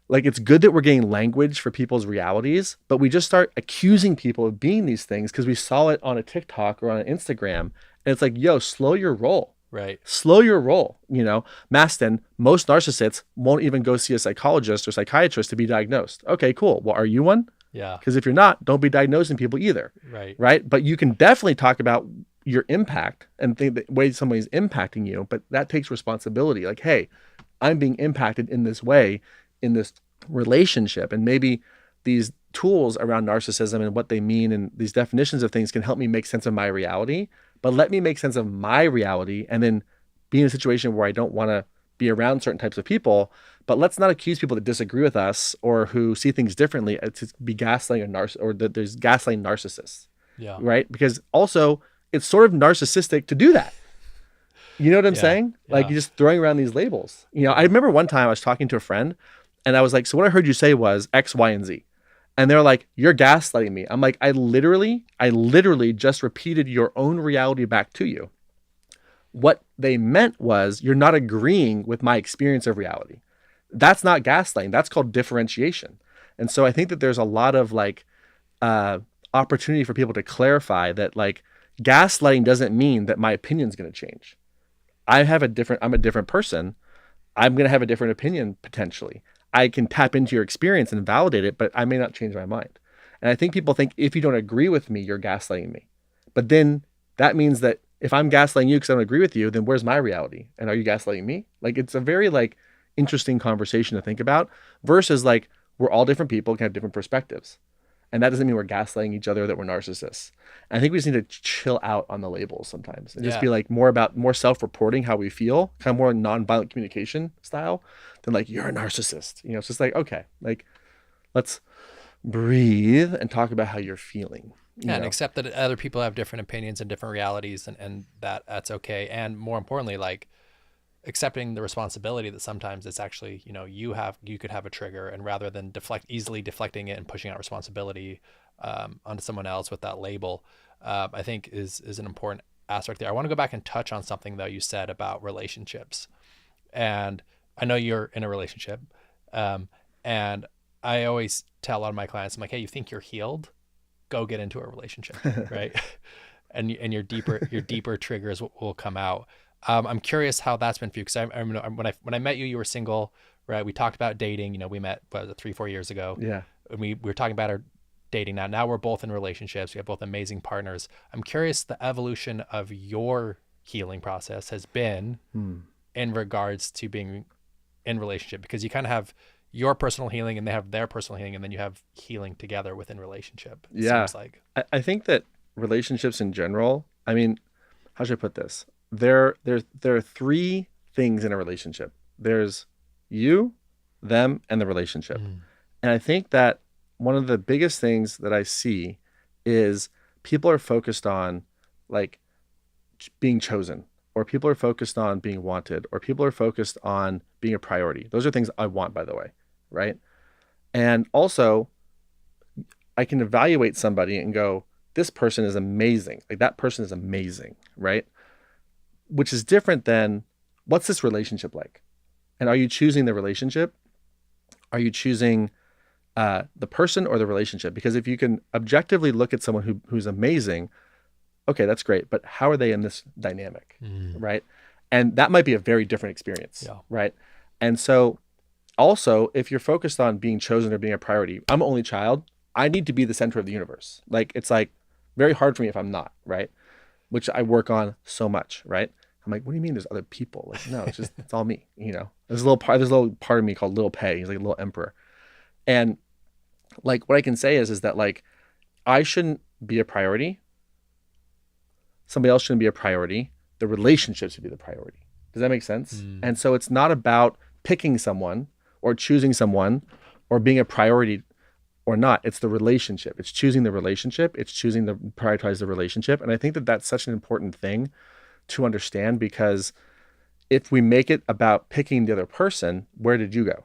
it's good that we're getting language for people's realities, but we just start accusing people of being these things because we saw it on a TikTok or on an Instagram. And it's like, yo, slow your roll. Right. Slow your roll. You know, Mastin, most narcissists won't even go see a psychologist or psychiatrist to be diagnosed. Okay, cool. Well, are you one? Yeah. Because if you're not, don't be diagnosing people either. Right. Right. But you can definitely talk about your impact and think the way somebody's impacting you, but that takes responsibility. Like, hey, I'm being impacted in this way, in this relationship, and maybe these tools around narcissism and what they mean and these definitions of things can help me make sense of my reality, but let me make sense of my reality and then be in a situation where I don't want to be around certain types of people. But let's not accuse people that disagree with us or who see things differently to be gaslighting or that there's gaslighting narcissists. Yeah. Right. Because also it's sort of narcissistic to do that. You know what I'm saying? Like, you're just throwing around these labels. You know, I remember one time I was talking to a friend and I was like, so what I heard you say was X, Y, and Z. And they're like, you're gaslighting me. I'm like, I literally just repeated your own reality back to you. What they meant was you're not agreeing with my experience of reality. That's not gaslighting. That's called differentiation. And so I think that there's a lot of like opportunity for people to clarify that, like, gaslighting doesn't mean that my opinion is going to change. I'm a different person. I'm going to have a different opinion potentially. I can tap into your experience and validate it, but I may not change my mind. And I think people think if you don't agree with me, you're gaslighting me. But then that means that if I'm gaslighting you because I don't agree with you, then where's my reality? And are you gaslighting me? Like, it's a very like interesting conversation to think about versus like we're all different people, can have different perspectives. And that doesn't mean we're gaslighting each other, that we're narcissists. And I think we just need to chill out on the labels sometimes and just be like more self-reporting how we feel, kind of more nonviolent communication style than like, you're a narcissist. You know, it's just like, okay, like, let's breathe and talk about how you're feeling. And accept that other people have different opinions and different realities, and that's okay. And more importantly, like, accepting the responsibility that sometimes it's actually, you know, you could have a trigger, and rather than easily deflecting it and pushing out responsibility onto someone else with that label, I think is an important aspect there. I want to go back and touch on something though you said about relationships, and I know you're in a relationship, and I always tell a lot of my clients, I'm like, hey, you think you're healed? Go get into a relationship, right? and your deeper triggers will come out. I'm curious how that's been for you, because I when I met you, you were single, right? We talked about dating. You know, we met 3-4 years ago. Yeah. And we were talking about our dating. Now we're both in relationships. We have both amazing partners. I'm curious the evolution of your healing process has been in regards to being in relationship, because you kind of have your personal healing and they have their personal healing, and then you have healing together within relationship. Seems like. I think that relationships in general, I mean, how should I put this? There are 3 things in a relationship. there's you, them, and the relationship. And I think that one of the biggest things that I see is people are focused on like being chosen, or people are focused on being wanted, or people are focused on being a priority. Those are things I want, by the way, right? And also, I can evaluate somebody and go, this person is amazing. Like that person is amazing, right? Which is different than what's this relationship like? And are you choosing the relationship? Are you choosing the person or the relationship? Because if you can objectively look at someone who's amazing, okay, that's great. But how are they in this dynamic, right? And that might be a very different experience, right? And so also, if you're focused on being chosen or being a priority, I'm an only child. I need to be the center of the universe. Like, it's like very hard for me if I'm not, right? Which I work on so much, right? I'm like, what do you mean there's other people? Like, no, it's all me, you know? There's a little part of me called Little Pei. He's like a little emperor. And like, what I can say is that like, I shouldn't be a priority. Somebody else shouldn't be a priority. The relationship should be the priority. Does that make sense? And so it's not about picking someone or choosing someone or being a priority or not. It's the relationship. It's choosing the relationship. It's choosing to prioritize the relationship. And I think that that's such an important thing to understand, because if we make it about picking the other person, where did you go?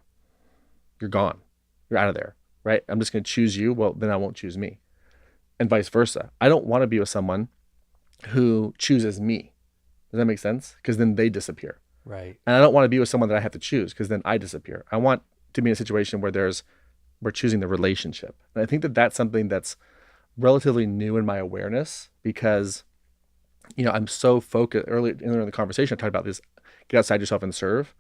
You're gone. You're out of there, right? I'm just going to choose you. Well, then I won't choose me, and vice versa. I don't want to be with someone who chooses me. Does that make sense? Because then they disappear. Right. And I don't want to be with someone that I have to choose, because then I disappear. I want to be in a situation where we're choosing the relationship. And I think that that's something that's relatively new in my awareness, because, you know, I'm so focused. Earlier in the conversation, I talked about this, get outside yourself and serve.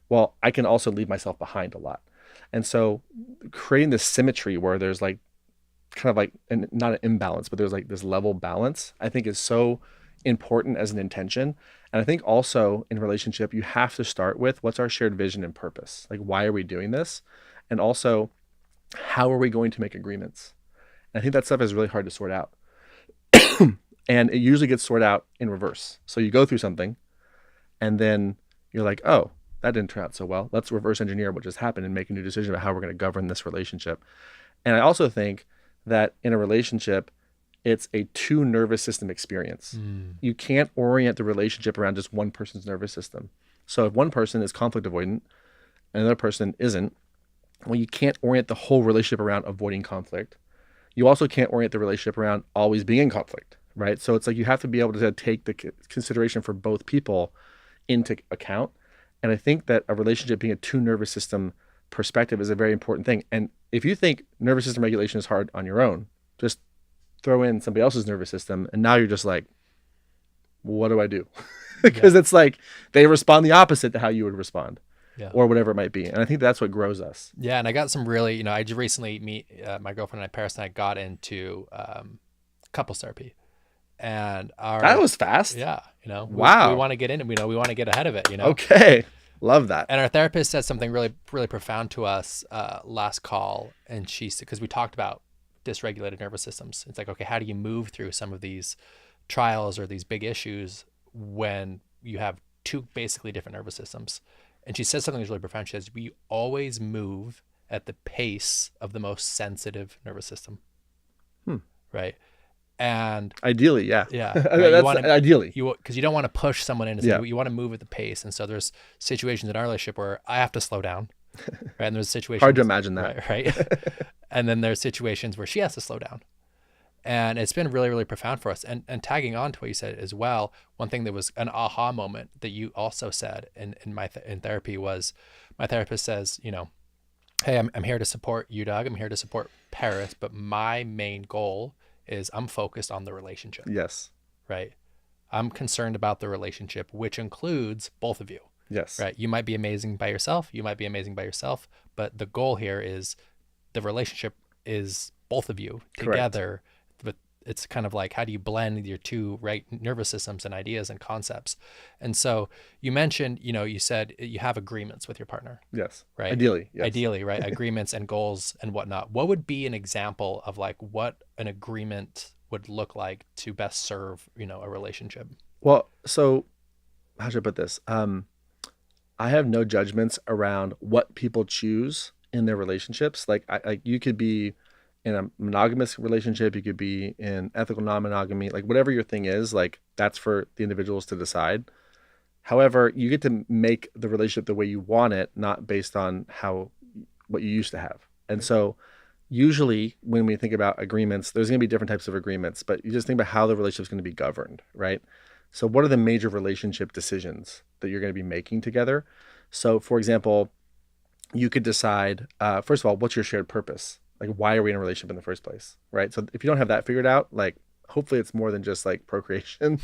Well, I can also leave myself behind a lot. And so creating this symmetry where there's like kind of like, and not an imbalance, but there's like this level balance, I think is so important as an intention. And I think also in relationship, you have to start with what's our shared vision and purpose? Like, why are we doing this? And also, how are we going to make agreements? And I think that stuff is really hard to sort out. And it usually gets sorted out in reverse. So you go through something and then you're like, oh, that didn't turn out so well. Let's reverse engineer what just happened and make a new decision about how we're going to govern this relationship. And I also think that in a relationship, it's a two nervous system experience. You can't orient the relationship around just one person's nervous system. So if one person is conflict avoidant and another person isn't, well, you can't orient the whole relationship around avoiding conflict. You also can't orient the relationship around always being in conflict, right? So it's like you have to be able to take the consideration for both people into account. And I think that a relationship being a two nervous system perspective is a very important thing. And if you think nervous system regulation is hard on your own, just throw in somebody else's nervous system, and now you're just like, what do I do? Because it's like they respond the opposite to how you would respond, or whatever it might be. And I think that's what grows us. Yeah, and I got some really, you know, I just recently my girlfriend and I, Paris and I, got into couples therapy, and that was fast. Yeah, you know, wow, we want to get in, we want to get ahead of it, you know. Okay, love that. And our therapist said something really, really profound to us last call, and because we talked about dysregulated nervous systems. It's like, okay, how do you move through some of these trials or these big issues when you have two basically different nervous systems? And she says something that's really profound. She says, we always move at the pace of the most sensitive nervous system. Right. And ideally, yeah. Yeah. I mean, that's ideally. Because you don't want to push someone into something. You want to move at the pace. And so there's situations in our relationship where I have to slow down. Right. And there's situations. Hard to imagine that. Right. And then there's situations where she has to slow down. And it's been really, really profound for us. And tagging on to what you said as well, one thing that was an aha moment that you also said in therapy was, my therapist says, you know, hey, I'm here to support you, Doug. I'm here to support Paris. But my main goal is I'm focused on the relationship. Yes. Right. I'm concerned about the relationship, which includes both of you. Yes. Right. You might be amazing by yourself. You might be amazing by yourself. But the goal here is the relationship is both of you together. But it's kind of like, how do you blend your two nervous systems and ideas and concepts? And so you mentioned, you know, you said you have agreements with your partner. Yes. Right. Ideally. Yes. Ideally, right. Agreements and goals and whatnot. What would be an example of like what an agreement would look like to best serve, you know, a relationship? Well, so how should I put this? I have no judgments around what people choose in their relationships. Like you could be in a monogamous relationship, you could be in ethical non-monogamy, like whatever your thing is, like that's for the individuals to decide. However, you get to make the relationship the way you want it, not based on what you used to have. And so usually when we think about agreements, there's going to be different types of agreements, but you just think about how the relationship is going to be governed, right? So what are the major relationship decisions that you're going to be making together? So for example, you could decide, first of all, what's your shared purpose? Like, why are we in a relationship in the first place, right? So if you don't have that figured out, like, hopefully it's more than just like procreation,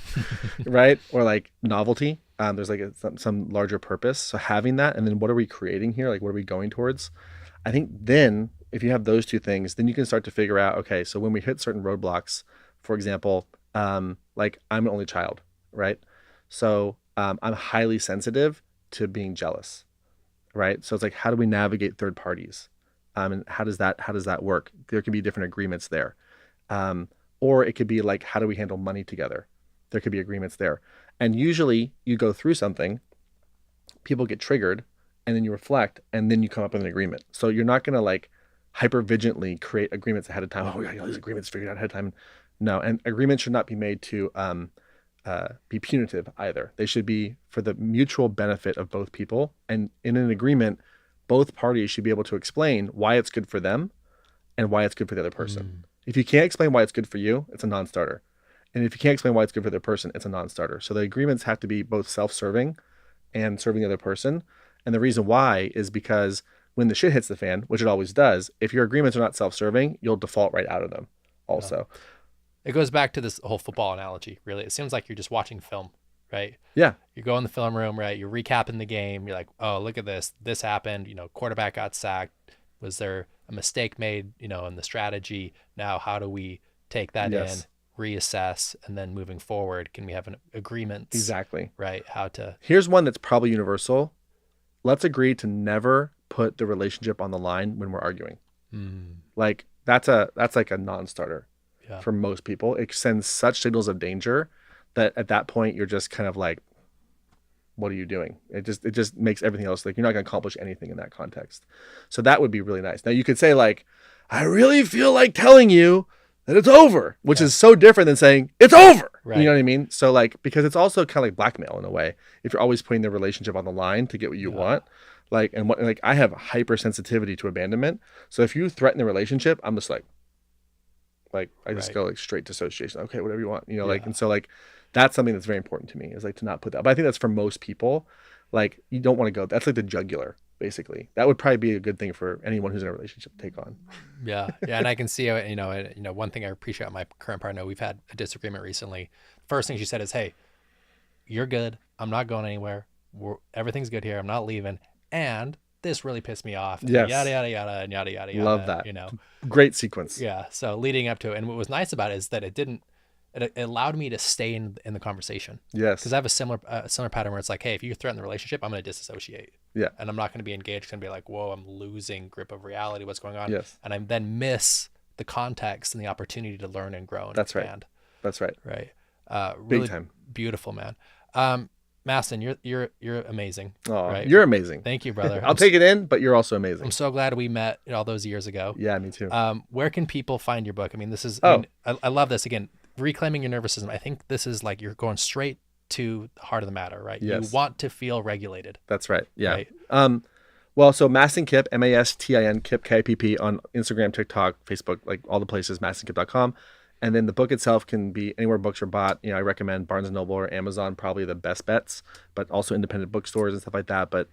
right? Or like novelty. There's like some larger purpose. So having that, and then what are we creating here? Like, what are we going towards? I think then if you have those two things, then you can start to figure out, okay, so when we hit certain roadblocks, for example, like I'm an only child, right? So I'm highly sensitive to being jealous, right? So it's like, how do we navigate third parties? And how does that work? There can be different agreements there. Or it could be like, how do we handle money together? There could be agreements there. And usually you go through something, people get triggered, and then you reflect, and then you come up with an agreement. So you're not going to like hyper vigilantly create agreements ahead of time. Oh, we got all these agreements figured out ahead of time. No, and agreements should not be made to be punitive either. They should be for the mutual benefit of both people. And in an agreement, both parties should be able to explain why it's good for them and why it's good for the other person. If you can't explain why it's good for you, it's a non-starter. And if you can't explain why it's good for the other person, it's a non-starter. So the agreements have to be both self-serving and serving the other person. And the reason why is because when the shit hits the fan, which it always does, if your agreements are not self-serving, you'll default right out of them also. It goes back to this whole football analogy, really. It seems like you're just watching film, right? Yeah. You go in the film room, right? You're recapping the game. You're like, oh, look at this. This happened. Quarterback got sacked. Was there a mistake made, in the strategy? Now, how do we take that in, reassess, and then moving forward, can we have an agreement? Exactly. Right. Here's one that's probably universal. Let's agree to never put the relationship on the line when we're arguing. Like that's like a non-starter for most people. It sends such signals of danger that at that point you're just kind of like, what are you doing? It just makes everything else, like, you're not going to accomplish anything in that context. So that would be really nice. Now you could say like, I really feel like telling you that it's over, which is so different than saying it's over. Right. You know what I mean? So like, because it's also kind of like blackmail in a way, if you're always putting the relationship on the line to get what you want. Like, like I have hypersensitivity to abandonment. So if you threaten the relationship, I'm just like I just go like straight dissociation. Okay, whatever you want, like, and so like, that's something that's very important to me, is like to not put that. But I think that's for most people. Like, you don't want to go, that's like the jugular, basically. That would probably be a good thing for anyone who's in a relationship to take on. Yeah. And I can see how, one thing I appreciate about my current partner, we've had a disagreement recently. First thing she said is, hey, you're good. I'm not going anywhere. Everything's good here. I'm not leaving. And this really pissed me off. Yes. Yada, yada, yada, and yada, yada, yada. Love that. Great sequence. Yeah. So leading up to it. And what was nice about it is that it allowed me to stay in the conversation. Yes. Because I have a similar pattern where it's like, hey, if you threaten the relationship, I'm going to disassociate. Yeah. And I'm not going to be engaged. It's going to be like, whoa, I'm losing grip of reality. What's going on? Yes. And I then miss the context and the opportunity to learn and grow and expand. That's right. Right. Big really time. Beautiful, man. Mastin, you're amazing. Oh, right? You're amazing. Thank you, brother. I'll take it in, but you're also amazing. I'm so glad we met all those years ago. Yeah, me too. Where can people find your book? I mean, I love this. Again, Reclaiming Your Nervous System. I think this is like, you're going straight to the heart of the matter, right? Yes. You want to feel regulated. That's right. Yeah. Right? Well, so Mastin Kipp, Mastin Kipp, Kipp on Instagram, TikTok, Facebook, like all the places, mastinkipp.com. And then the book itself can be anywhere books are bought. I recommend Barnes & Noble or Amazon, probably the best bets, but also independent bookstores and stuff like that. But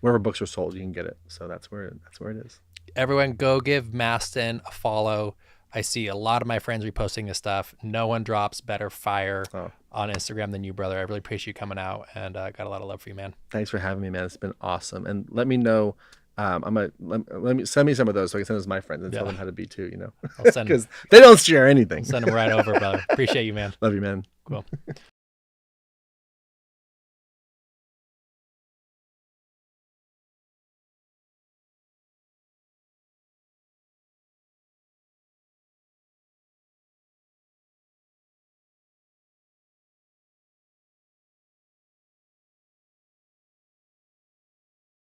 wherever books are sold, you can get it. So that's where it is. Everyone go give Mastin a follow. I see a lot of my friends reposting this stuff. No one drops better fire on Instagram than you, brother. I really appreciate you coming out, and got a lot of love for you, man. Thanks for having me, man. It's been awesome. And let me know. Let me send me some of those so I can send those to my friends and tell them how to be too. I'll send because they don't share anything. I'll send them right over, brother. Appreciate you, man. Love you, man. Cool.